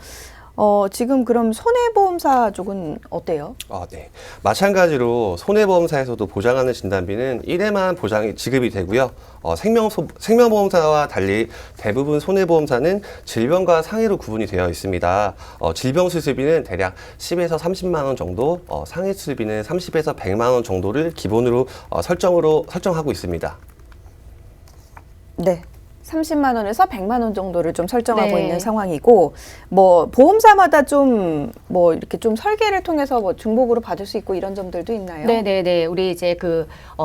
지금 그럼 손해보험사 쪽은 어때요? 네. 마찬가지로 손해보험사에서도 보장하는 진단비는 1회만 보장이 지급이 되고요. 생명보험사와 달리 대부분 손해보험사는 질병과 상해로 구분이 되어 있습니다. 질병 수술비는 대략 10에서 30만 원 정도, 상해 수술비는 30에서 100만 원 정도를 기본으로 설정하고 있습니다. 네. 30만 원에서 100만 원 정도를 좀 설정하고 네. 있는 상황이고, 뭐 보험사마다 좀 뭐 이렇게 좀 설계를 통해서 뭐 중복으로 받을 수 있고 이런 점들도 있나요? 네네네. 우리 이제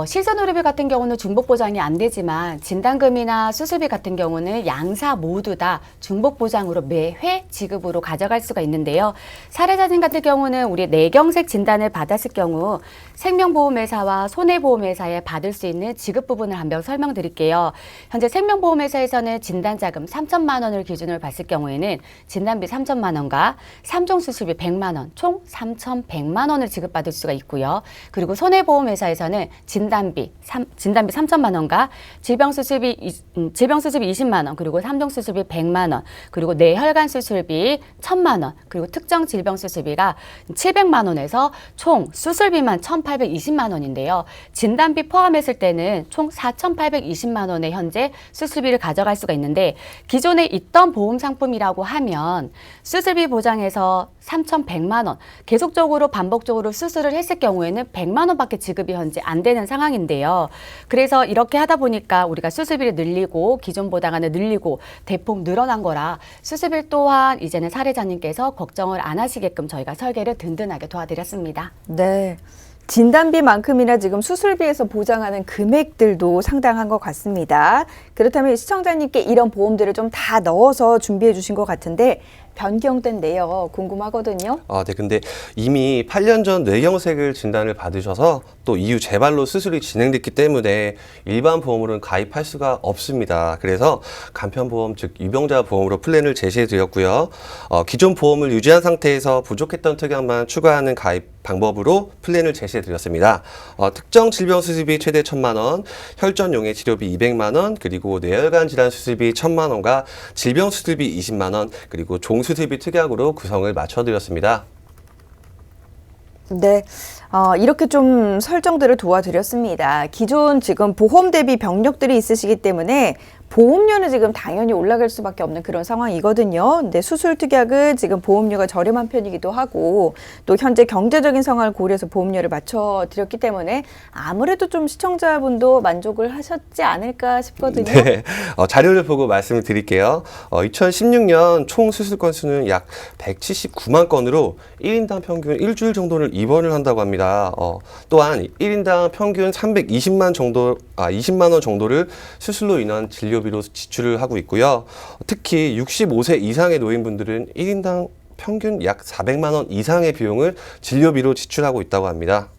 실손 의료비 같은 경우는 중복 보장이 안 되지만 진단금이나 수술비 같은 경우는 양사 모두 다 중복 보장으로 매회 지급으로 가져갈 수가 있는데요. 사례자진 같은 경우는 우리 뇌경색 진단을 받았을 경우 생명보험회사와 손해보험회사에 받을 수 있는 지급 부분을 한번 설명드릴게요. 현재 생명보험회사에서는 진단자금 3천만 원을 기준으로 봤을 경우에는 진단비 3천만 원과 3종 수술비 100만 원, 총 3,100만 원을 지급받을 수가 있고요. 그리고 손해보험회사에서는 진단비 3천만 원과 질병수술비 20만 원, 그리고 3종 수술비 100만 원, 그리고 뇌혈관 수술비 1,000만 원, 그리고 특정 질병 수술비가 700만 원에서 총 수술비만 1,820만 원인데요. 진단비 포함했을 때는 총 4,820만 원의 현재 수술비를 가져갈 수가 있는데 기존에 있던 보험 상품이라고 하면 수술비 보장에서 3,100만 원, 계속적으로 반복적으로 수술을 했을 경우에는 100만 원밖에 지급이 현재 안 되는 상황인데요. 그래서 이렇게 하다 보니까 우리가 수술비를 늘리고 기존 보장안을 늘리고 대폭 늘어난 거라 수술비 또한 이제는 사례자님께서 걱정을 안 하시게끔 저희가 설계를 든든하게 도와드렸습니다. 네. 진단비만큼이나 지금 수술비에서 보장하는 금액들도 상당한 것 같습니다. 그렇다면 시청자님께 이런 보험들을 좀 다 넣어서 준비해 주신 것 같은데 변경된 내역 궁금하거든요. 네. 근데 이미 8년 전 뇌경색을 진단을 받으셔서 또 이후 재발로 수술이 진행됐기 때문에 일반 보험으로는 가입할 수가 없습니다. 그래서 간편보험, 즉 유병자 보험으로 플랜을 제시해 드렸고요. 기존 보험을 유지한 상태에서 부족했던 특약만 추가하는 가입 방법으로 플랜을 제시해 드렸습니다. 특정 질병 수술비 최대 1,000만 원, 혈전용해 치료비 200만 원, 그리고 뇌혈관 질환 수술비 1,000만 원과 질병 수술비 20만 원, 그리고 종 수술비 특약으로 구성을 맞춰드렸습니다. 네, 이렇게 좀 설정들을 도와드렸습니다. 기존 지금 보험 대비 병력들이 있으시기 때문에 보험료는 지금 당연히 올라갈 수밖에 없는 그런 상황이거든요. 근데 수술 특약은 지금 보험료가 저렴한 편이기도 하고 또 현재 경제적인 상황을 고려해서 보험료를 맞춰드렸기 때문에 아무래도 좀 시청자분도 만족을 하셨지 않을까 싶거든요. 네, 자료를 보고 말씀을 드릴게요. 2016년 총 수술 건수는 약 179만 건으로 1인당 평균 일주일 정도를 입원을 한다고 합니다. 또한 1인당 평균 20만 원 정도를 수술로 인한 진료비로 지출을 하고 있고요. 특히 65세 이상의 노인분들은 1인당 평균 약 400만 원 이상의 비용을 진료비로 지출하고 있다고 합니다.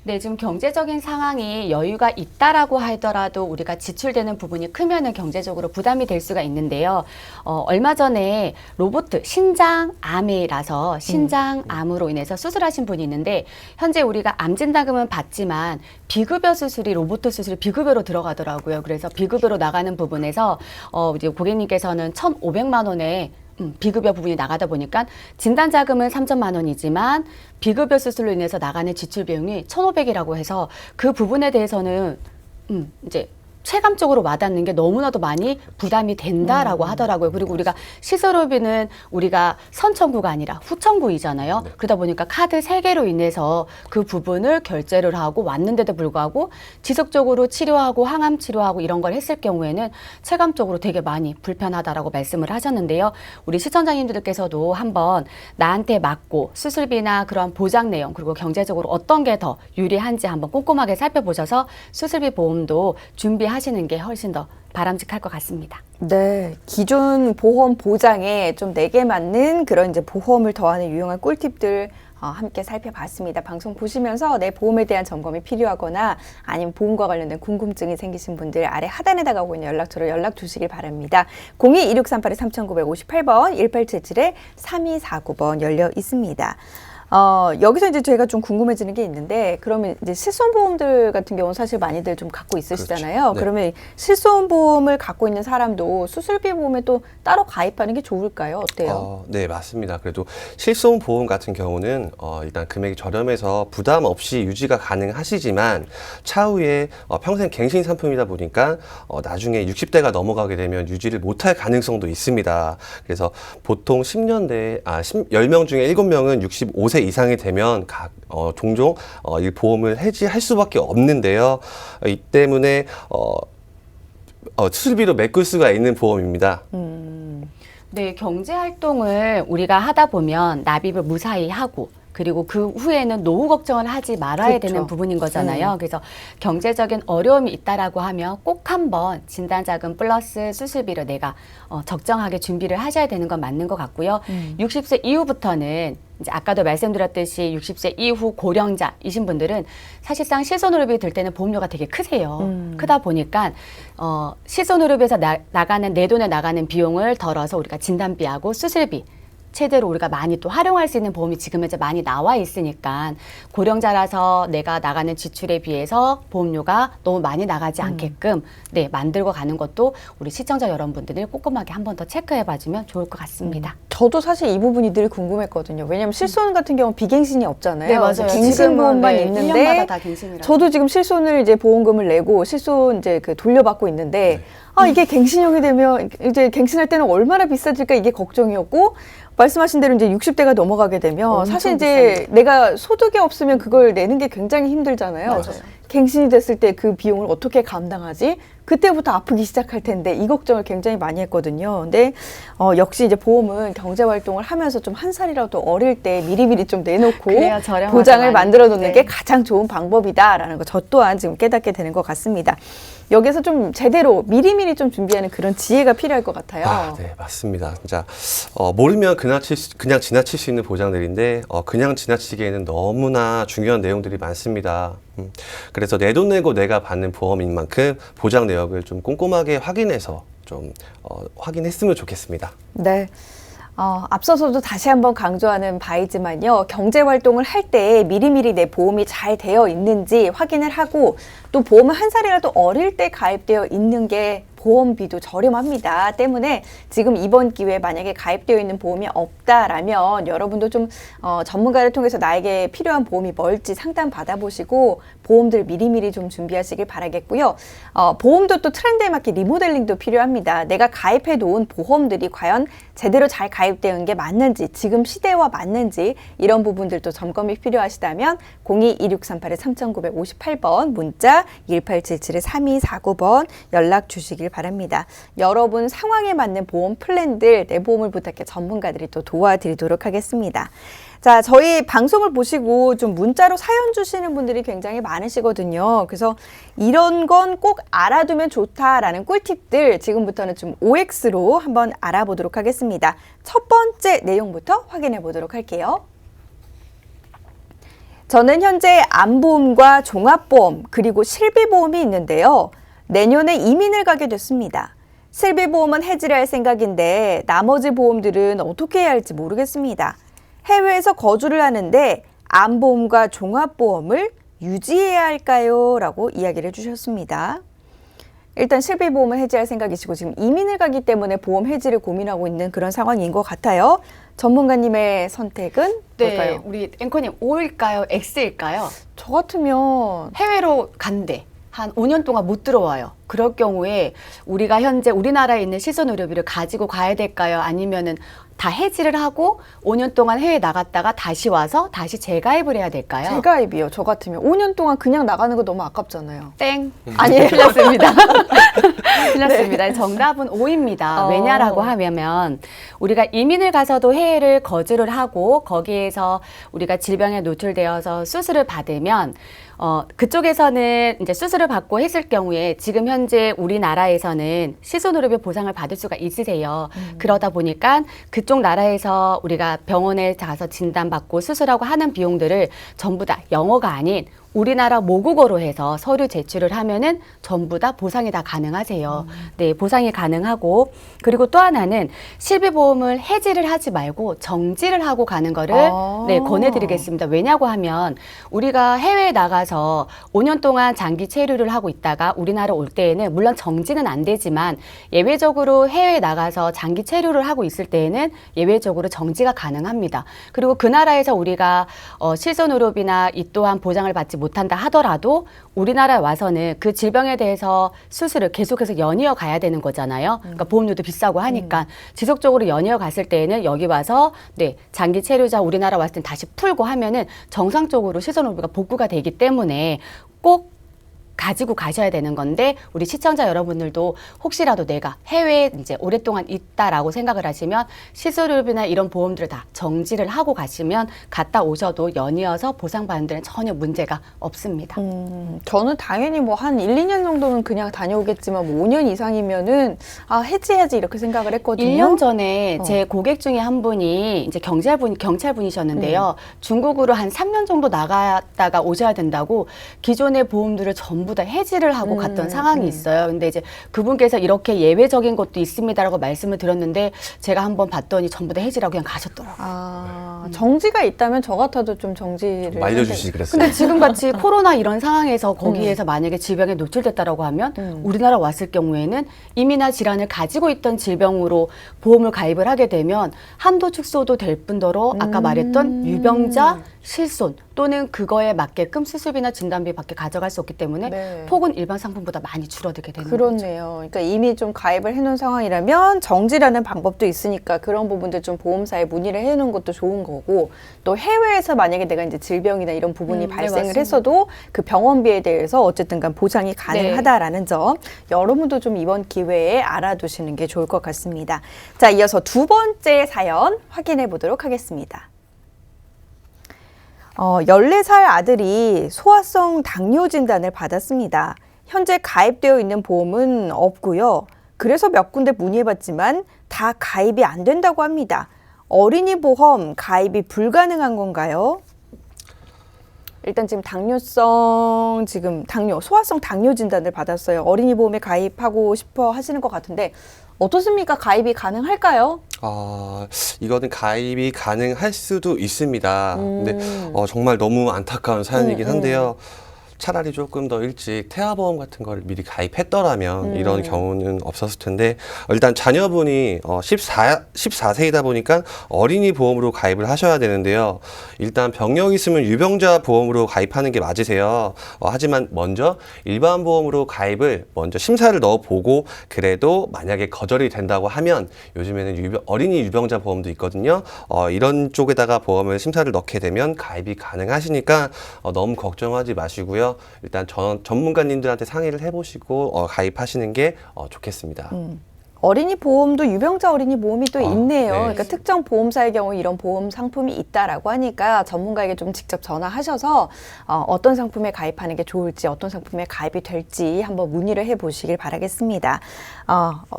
네, 지금 경제적인 상황이 여유가 있다라고 하더라도 우리가 지출되는 부분이 크면은 경제적으로 부담이 될 수가 있는데요. 얼마 전에 로봇 신장암이라서 신장암으로 인해서 수술하신 분이 있는데 현재 우리가 암 진단금은 받지만 비급여 수술이 로봇 수술이 비급여로 들어가더라고요. 그래서 비급여로 나가는 부분에서 이제 고객님께서는 1,500만 원에 비급여 부분이 나가다 보니까 진단 자금은 3천만 원이지만 비급여 수술로 인해서 나가는 지출 비용이 1,500이라고 해서 그 부분에 대해서는 이제 체감적으로 와닿는 게 너무나도 많이 부담이 된다라고 하더라고요. 그리고 우리가 시술비는 우리가 선청구가 아니라 후청구이잖아요. 네. 그러다 보니까 카드 3개로 인해서 그 부분을 결제를 하고 왔는데도 불구하고 지속적으로 치료하고 항암 치료하고 이런 걸 했을 경우에는 체감적으로 되게 많이 불편하다라고 말씀을 하셨는데요. 우리 시청자님들께서도 한번 나한테 맞고 수술비나 그런 보장 내용 그리고 경제적으로 어떤 게 더 유리한지 한번 꼼꼼하게 살펴보셔서 수술비 보험도 준비하시는 게 훨씬 더 바람직할 것 같습니다. 네, 기존 보험 보장에 좀 내게 맞는 그런 이제 보험을 더하는 유용한 꿀팁들 함께 살펴봤습니다. 방송 보시면서 내 보험에 대한 점검이 필요하거나 아니면 보험과 관련된 궁금증이 생기신 분들 아래 하단에 다가오고 있는 연락처로 연락 주시길 바랍니다. 02-2638-3958번 1877-3249번 열려 있습니다. 여기서 이제 제가 좀 궁금해지는 게 있는데, 그러면 이제 실손보험들 같은 경우는 사실 많이들 좀 갖고 있으시잖아요. 그렇죠. 네. 그러면 실손보험을 갖고 있는 사람도 수술비 보험에 또 따로 가입하는 게 좋을까요? 어때요? 네, 맞습니다. 그래도 실손보험 같은 경우는 일단 금액이 저렴해서 부담 없이 유지가 가능하시지만 차후에 평생 갱신 상품이다 보니까 나중에 60대가 넘어가게 되면 유지를 못할 가능성도 있습니다. 그래서 보통 10명 중에 7명은 65세 이상이 되면 종종 이 보험을 해지할 수밖에 없는데요. 이 때문에 수술비로 메꿀 수가 있는 보험입니다. 네, 경제 활동을 우리가 하다 보면 납입을 무사히 하고 그리고 그 후에는 노후 걱정을 하지 말아야 그렇죠. 되는 부분인 거잖아요. 그래서 경제적인 어려움이 있다라고 하면 꼭 한번 진단자금 플러스 수술비를 내가 적정하게 준비를 하셔야 되는 건 맞는 것 같고요. 60세 이후부터는 이제 아까도 말씀드렸듯이 60세 이후 고령자이신 분들은 사실상 실손의료비 들 때는 보험료가 되게 크세요. 크다 보니까 실손의료비에서 나가는 내 돈에 나가는 비용을 덜어서 우리가 진단비하고 수술비 최대로 우리가 많이 또 활용할 수 있는 보험이 지금 이제 많이 나와 있으니까 고령자라서 내가 나가는 지출에 비해서 보험료가 너무 많이 나가지 않게끔 만들고 가는 것도 우리 시청자 여러분들이 꼼꼼하게 한 번 더 체크해 봐주면 좋을 것 같습니다. 저도 사실 이 부분이 늘 궁금했거든요. 왜냐하면 실손 같은 경우는 비갱신이 없잖아요. 네, 맞아요. 그래서 갱신보험만 지금은 있는데 1년마다 다 갱신을 저도 지금 실손을 이제 보험금을 내고 실손 이제 돌려받고 있는데 이게 갱신형이 되면 이제 갱신할 때는 얼마나 비싸질까 이게 걱정이었고, 말씀하신 대로 이제 60대가 넘어가게 되면 사실 이제 비쌉니다. 내가 소득이 없으면 그걸 내는 게 굉장히 힘들잖아요. 맞아요. 갱신이 됐을 때 그 비용을 어떻게 감당하지? 그때부터 아프기 시작할 텐데 이 걱정을 굉장히 많이 했거든요. 근데 역시 이제 보험은 경제 활동을 하면서 좀 한 살이라도 어릴 때 미리미리 좀 내놓고 그래야 저렴하죠, 보장을 많이. 만들어 놓는 네. 게 가장 좋은 방법이다라는 거 저 또한 지금 깨닫게 되는 것 같습니다. 여기서 좀 제대로 미리미리 좀 준비하는 그런 지혜가 필요할 것 같아요. 네, 맞습니다. 진짜 모르면 그냥 지나칠 수 있는 보장들인데 그냥 지나치기에는 너무나 중요한 내용들이 많습니다. 그래서 내 돈 내고 내가 받는 보험인 만큼 보장 내역을 좀 꼼꼼하게 확인해서 좀 확인했으면 좋겠습니다. 네. 앞서서도 다시 한번 강조하는 바이지만요. 경제 활동을 할 때 미리미리 내 보험이 잘 되어 있는지 확인을 하고, 또 보험은 한 살이라도 어릴 때 가입되어 있는 게 보험비도 저렴합니다. 때문에 지금 이번 기회에 만약에 가입되어 있는 보험이 없다라면 여러분도 좀 전문가를 통해서 나에게 필요한 보험이 뭘지 상담 받아보시고 보험들 미리미리 좀 준비하시길 바라겠고요. 보험도 또 트렌드에 맞게 리모델링도 필요합니다. 내가 가입해 놓은 보험들이 과연 제대로 잘 가입되는 게 맞는지, 지금 시대와 맞는지 이런 부분들도 점검이 필요하시다면 02-2638-3958번 문자 1877-3249번 연락 주시길 바랍니다. 여러분 상황에 맞는 보험 플랜들 내 보험을 부탁해 전문가들이 또 도와드리도록 하겠습니다. 자, 저희 방송을 보시고 좀 문자로 사연 주시는 분들이 굉장히 많으시거든요. 그래서 이런 건 꼭 알아두면 좋다라는 꿀팁들 지금부터는 좀 OX로 한번 알아보도록 하겠습니다. 첫 번째 내용부터 확인해 보도록 할게요. 저는 현재 암보험과 종합보험 그리고 실비보험이 있는데요. 내년에 이민을 가게 됐습니다. 실비보험은 해지를 할 생각인데 나머지 보험들은 어떻게 해야 할지 모르겠습니다. 해외에서 거주를 하는데 암보험과 종합보험을 유지해야 할까요? 라고 이야기를 해주셨습니다. 일단 실비보험을 해지할 생각이시고 지금 이민을 가기 때문에 보험 해지를 고민하고 있는 그런 상황인 것 같아요. 전문가님의 선택은 뭘까요? 네, 우리 앵커님 O일까요? X일까요? 저 같으면 해외로 간대. 한 5년 동안 못 들어와요. 그럴 경우에 우리가 현재 우리나라에 있는 실손의료비를 가지고 가야 될까요? 아니면은 다 해지를 하고 5년 동안 해외 나갔다가 다시 와서 다시 재가입을 해야 될까요? 재가입이요. 저 같으면 5년 동안 그냥 나가는 거 너무 아깝잖아요. 땡. 아니에요. 틀렸습니다. 틀렸습니다. 정답은 O입니다. 왜냐라고 하면 우리가 이민을 가서도 해외를 거주를 하고 거기에서 우리가 질병에 노출되어서 수술을 받으면 그쪽에서는 이제 수술을 받고 했을 경우에 지금 현재 우리나라에서는 실손의료비 보상을 받을 수가 있으세요. 그러다 보니까 그쪽 나라에서 우리가 병원에 가서 진단받고 수술하고 하는 비용들을 전부 다 영어가 아닌 우리나라 모국어로 해서 서류 제출을 하면은 전부 다 보상이 다 가능하세요. 네, 보상이 가능하고 그리고 또 하나는 실비보험을 해지를 하지 말고 정지를 하고 가는 거를 네, 권해드리겠습니다. 왜냐고 하면 우리가 해외에 나가서 5년 동안 장기 체류를 하고 있다가 우리나라 올 때에는 물론 정지는 안 되지만 예외적으로 해외에 나가서 장기 체류를 하고 있을 때에는 예외적으로 정지가 가능합니다. 그리고 그 나라에서 우리가 실손의료비나 이 또한 보장을 받지 못한다 하더라도 우리나라에 와서는 그 질병에 대해서 수술을 계속해서 연이어 가야 되는 거잖아요. 그러니까 보험료도 비싸고 하니까 지속적으로 연이어 갔을 때에는 여기 와서 네, 장기 체류자 우리나라 왔을 때 다시 풀고 하면은 정상적으로 실손의료비가 복구가 되기 때문에 꼭 가지고 가셔야 되는 건데 우리 시청자 여러분들도 혹시라도 내가 해외에 이제 오랫동안 있다라고 생각을 하시면 실손의료비나 이런 보험들을 다 정지를 하고 가시면 갔다 오셔도 연이어서 보상받는 데는 전혀 문제가 없습니다. 저는 당연히 뭐 한 1, 2년 정도는 그냥 다녀오겠지만 뭐 5년 이상이면은 해지해야지 이렇게 생각을 했거든요. 1년 전에 제 고객 중에 한 분이 이제 경찰분이셨는데요. 중국으로 한 3년 정도 나갔다가 오셔야 된다고 기존의 보험들을 전부 다 해지를 하고 갔던 상황이 있어요. 근데 이제 그분께서 이렇게 예외적인 것도 있습니다라고 말씀을 드렸는데 제가 한번 봤더니 전부 다 해지라고 그냥 가셨더라고요. 정지가 있다면 저 같아도 좀 정지를 말려주시지 그랬어요. 근데 지금 같이 코로나 이런 상황에서 거기에서 만약에 질병에 노출됐다라고 하면 우리나라 왔을 경우에는 이미나 질환을 가지고 있던 질병으로 보험을 가입을 하게 되면 한도 축소도 될 뿐더러 아까 말했던 유병자, 실손 또는 그거에 맞게끔 수술비나 진단비밖에 가져갈 수 없기 때문에 네. 폭은 일반 상품보다 많이 줄어들게 되는 거죠. 그렇네요. 그러니까 이미 좀 가입을 해놓은 상황이라면 정지라는 방법도 있으니까 그런 부분들 좀 보험사에 문의를 해놓은 것도 좋은 거고 또 해외에서 만약에 내가 이제 질병이나 이런 부분이 네, 발생을 맞습니다. 했어도 그 병원비에 대해서 어쨌든 간 보상이 가능하다라는 점 여러분도 좀 이번 기회에 알아두시는 게 좋을 것 같습니다. 자, 이어서 두 번째 사연 확인해 보도록 하겠습니다. 14살 아들이 소아성 당뇨 진단을 받았습니다. 현재 가입되어 있는 보험은 없고요. 그래서 몇 군데 문의해봤지만 다 가입이 안 된다고 합니다. 어린이 보험 가입이 불가능한 건가요? 일단 지금 소아성 당뇨 진단을 받았어요. 어린이 보험에 가입하고 싶어 하시는 것 같은데 어떻습니까? 가입이 가능할까요? 이거는 가입이 가능할 수도 있습니다. 근데 정말 너무 안타까운 사연이긴 한데요. 차라리 조금 더 일찍 태아보험 같은 걸 미리 가입했더라면 이런 경우는 없었을 텐데 일단 자녀분이 14세이다 보니까 어린이 보험으로 가입을 하셔야 되는데요. 일단 병력 있으면 유병자 보험으로 가입하는 게 맞으세요. 하지만 먼저 일반 보험으로 가입을 먼저 심사를 넣어보고 그래도 만약에 거절이 된다고 하면 요즘에는 어린이 유병자 보험도 있거든요. 이런 쪽에다가 보험을 심사를 넣게 되면 가입이 가능하시니까 너무 걱정하지 마시고요. 일단 전문가님들한테 상의를 해보시고 가입하시는 게 좋겠습니다. 어린이 보험도 유병자 어린이 보험이 또 있네요. 네. 그러니까 특정 보험사의 경우 이런 보험 상품이 있다라고 하니까 전문가에게 좀 직접 전화하셔서 어떤 상품에 가입하는 게 좋을지, 어떤 상품에 가입이 될지 한번 문의를 해보시길 바라겠습니다.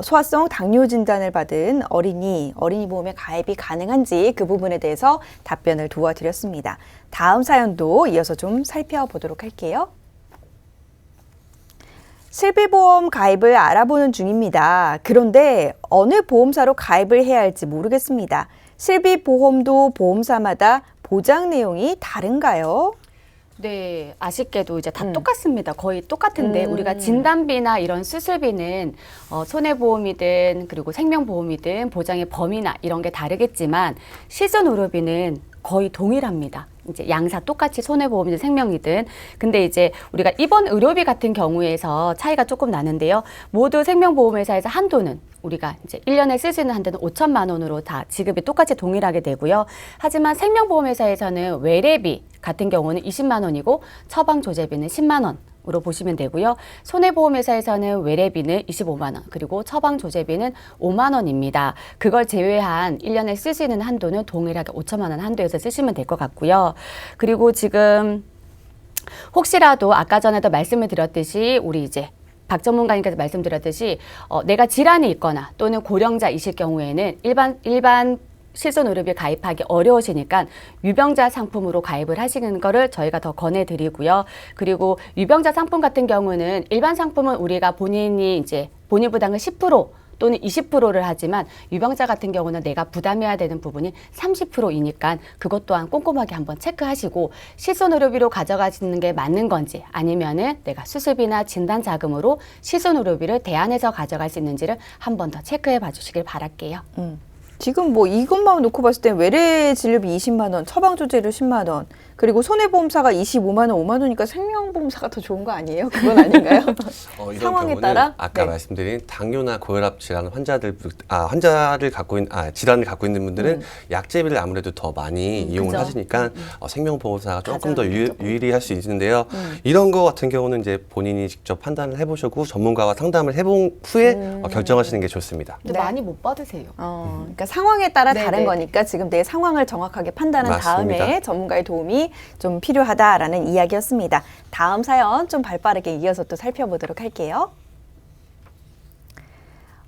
소아성 당뇨 진단을 받은 어린이 보험에 가입이 가능한지 그 부분에 대해서 답변을 도와드렸습니다. 다음 사연도 이어서 좀 살펴보도록 할게요. 실비보험 가입을 알아보는 중입니다. 그런데 어느 보험사로 가입을 해야 할지 모르겠습니다. 실비보험도 보험사마다 보장 내용이 다른가요? 네, 아쉽게도 이제 다 똑같습니다. 거의 똑같은데 우리가 진단비나 이런 수술비는 손해보험이든 그리고 생명보험이든 보장의 범위나 이런 게 다르겠지만 시즌의료비는 거의 동일합니다. 이제 양사 똑같이 손해보험이든 생명이든. 근데 이제 우리가 입원 의료비 같은 경우에서 차이가 조금 나는데요. 모두 생명보험회사에서 한도는 우리가 이제 1년에 쓸 수 있는 한도는 5천만 원으로 다 지급이 똑같이 동일하게 되고요. 하지만 생명보험회사에서는 외래비 같은 경우는 20만 원이고 처방조제비는 10만 원. 으로 보시면 되고요. 손해보험회사에서는 외래비는 25만 원, 그리고 처방조제비는 5만 원입니다. 그걸 제외한 1년에 쓸 수 있는 한도는 동일하게 5천만 원 한도에서 쓰시면 될 것 같고요. 그리고 지금 혹시라도 아까 전에도 말씀을 드렸듯이 우리 이제 박 전문가님께서 말씀드렸듯이 내가 질환이 있거나 또는 고령자이실 경우에는 일반 실손의료비 가입하기 어려우시니까 유병자 상품으로 가입을 하시는 거를 저희가 더 권해드리고요. 그리고 유병자 상품 같은 경우는 일반 상품은 우리가 본인이 이제 본인 부담을 10% 또는 20%를 하지만 유병자 같은 경우는 내가 부담해야 되는 부분이 30%이니까 그것 또한 꼼꼼하게 한번 체크하시고 실손의료비로 가져가시는 게 맞는 건지 아니면은 내가 수술비나 진단 자금으로 실손의료비를 대안해서 가져갈 수 있는지를 한번 더 체크해 봐 주시길 바랄게요. 지금 뭐 이것만 놓고 봤을 때 외래 진료비 20만 원, 처방조제료 10만 원, 그리고 손해보험사가 25만 원, 5만 원이니까 생명보험사가 더 좋은 거 아니에요? 그건 아닌가요? 이런 상황에 경우는 따라? 아까 네. 말씀드린 당뇨나 고혈압 질환 환자를 갖고 있는 질환을 갖고 있는 분들은 약제비를 아무래도 더 많이 이용을 그죠. 하시니까 생명보험사가 조금 더 가장 조금. 유리할 수 있는데요. 이런 거 같은 경우는 이제 본인이 직접 판단을 해보시고 전문가와 상담을 해본 후에 결정하시는 게 좋습니다. 근데 네. 많이 못 받으세요. 그러니까 상황에 따라 네, 다른 네. 거니까 지금 내 상황을 정확하게 판단한 맞습니다. 다음에 전문가의 도움이 좀 필요하다라는 이야기였습니다. 다음 사연 좀 발빠르게 이어서 또 살펴보도록 할게요.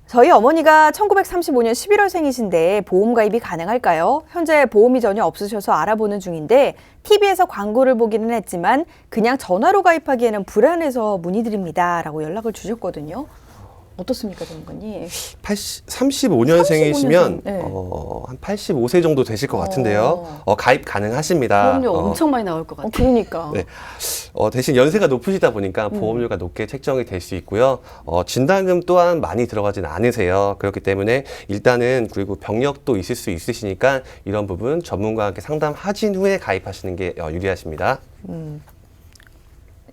저희 어머니가 1935년 11월생이신데 보험 가입이 가능할까요? 현재 보험이 전혀 없으셔서 알아보는 중인데 TV에서 광고를 보기는 했지만 그냥 전화로 가입하기에는 불안해서 문의드립니다. 라고 연락을 주셨거든요. 어떻습니까, 전문가님? 35년생이시면 네. 한 85세 정도 되실 것 같은데요. 가입 가능하십니다. 보험료 엄청 많이 나올 것 같아요. 그러니까. 네. 대신 연세가 높으시다 보니까 보험료가 높게 책정이 될 수 있고요. 진단금 또한 많이 들어가진 않으세요. 그렇기 때문에 일단은 그리고 병력도 있을 수 있으시니까 이런 부분 전문가와 함께 상담하신 후에 가입하시는 게 유리하십니다.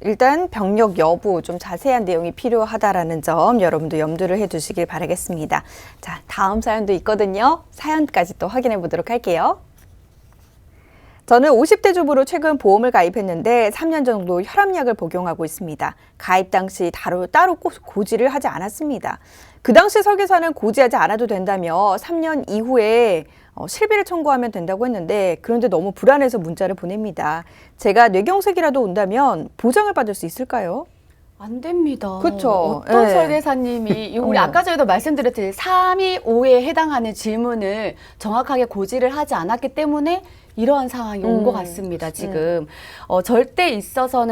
일단 병력 여부 좀 자세한 내용이 필요하다라는 점 여러분도 염두를 해두시길 바라겠습니다. 자, 다음 사연도 있거든요. 사연까지 또 확인해 보도록 할게요. 저는 50대 주부로 최근 보험을 가입했는데 3년 정도 혈압약을 복용하고 있습니다. 가입 당시 따로 고지를 하지 않았습니다. 그 당시 설계사는 고지하지 않아도 된다며 3년 이후에 실비를 청구하면 된다고 했는데 그런데 너무 불안해서 문자를 보냅니다. 제가 뇌경색이라도 온다면 보장을 받을 수 있을까요? 안 됩니다. 그쵸. 어떤 네. 설계사님이 우리 아까 전에도 말씀드렸듯이 325에 해당하는 질문을 정확하게 고지를 하지 않았기 때문에 이러한 상황이 온 것 같습니다. 지금 절대 있어서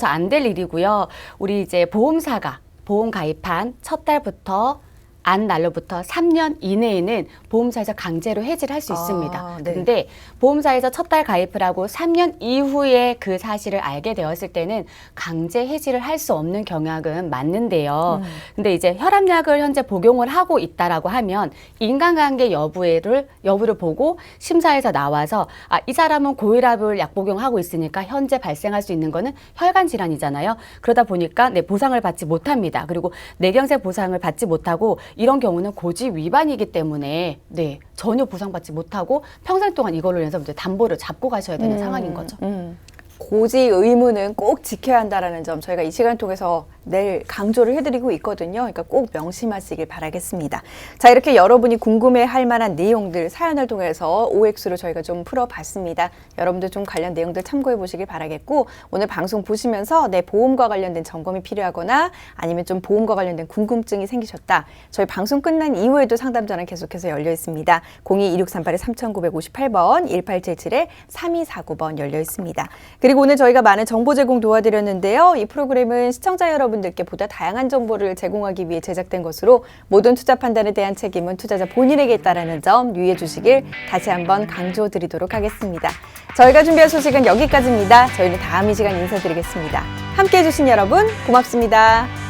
안 될 일이고요. 우리 이제 보험사가 보험 가입한 첫 달부터 안 날로부터 3년 이내에는 보험사에서 강제로 해지를 할 수 있습니다. 네. 근데 보험사에서 첫 달 가입을 하고 3년 이후에 그 사실을 알게 되었을 때는 강제 해지를 할 수 없는 경향은 맞는데요. 근데 이제 혈압약을 현재 복용을 하고 있다라고 하면 인간관계 여부를 보고 심사에서 나와서 이 사람은 고혈압을 약 복용하고 있으니까 현재 발생할 수 있는 거는 혈관 질환이잖아요. 그러다 보니까 보상을 받지 못합니다. 그리고 뇌경색 보상을 받지 못하고 이런 경우는 고지 위반이기 때문에 전혀 보상받지 못하고 평생 동안 이걸로 인해서 이제 담보를 잡고 가셔야 되는 상황인 거죠. 고지 의무는 꼭 지켜야 한다는 점 저희가 이 시간 통해서 늘 강조를 해드리고 있거든요. 그러니까 꼭 명심하시길 바라겠습니다. 자, 이렇게 여러분이 궁금해할 만한 내용들 사연을 통해서 OX로 저희가 좀 풀어봤습니다. 여러분들 좀 관련 내용들 참고해 보시길 바라겠고 오늘 방송 보시면서 내 보험과 관련된 점검이 필요하거나 아니면 좀 보험과 관련된 궁금증이 생기셨다. 저희 방송 끝난 이후에도 상담 전화 계속해서 열려 있습니다. 02-2638-3958번 1877-3249번 열려 있습니다. 그리고 오늘 저희가 많은 정보 제공 도와드렸는데요. 이 프로그램은 시청자 여러분들께 보다 다양한 정보를 제공하기 위해 제작된 것으로 모든 투자 판단에 대한 책임은 투자자 본인에게 있다는 점 유의해 주시길 다시 한번 강조드리도록 하겠습니다. 저희가 준비한 소식은 여기까지입니다. 저희는 다음 이 시간 인사드리겠습니다. 함께해 주신 여러분 고맙습니다.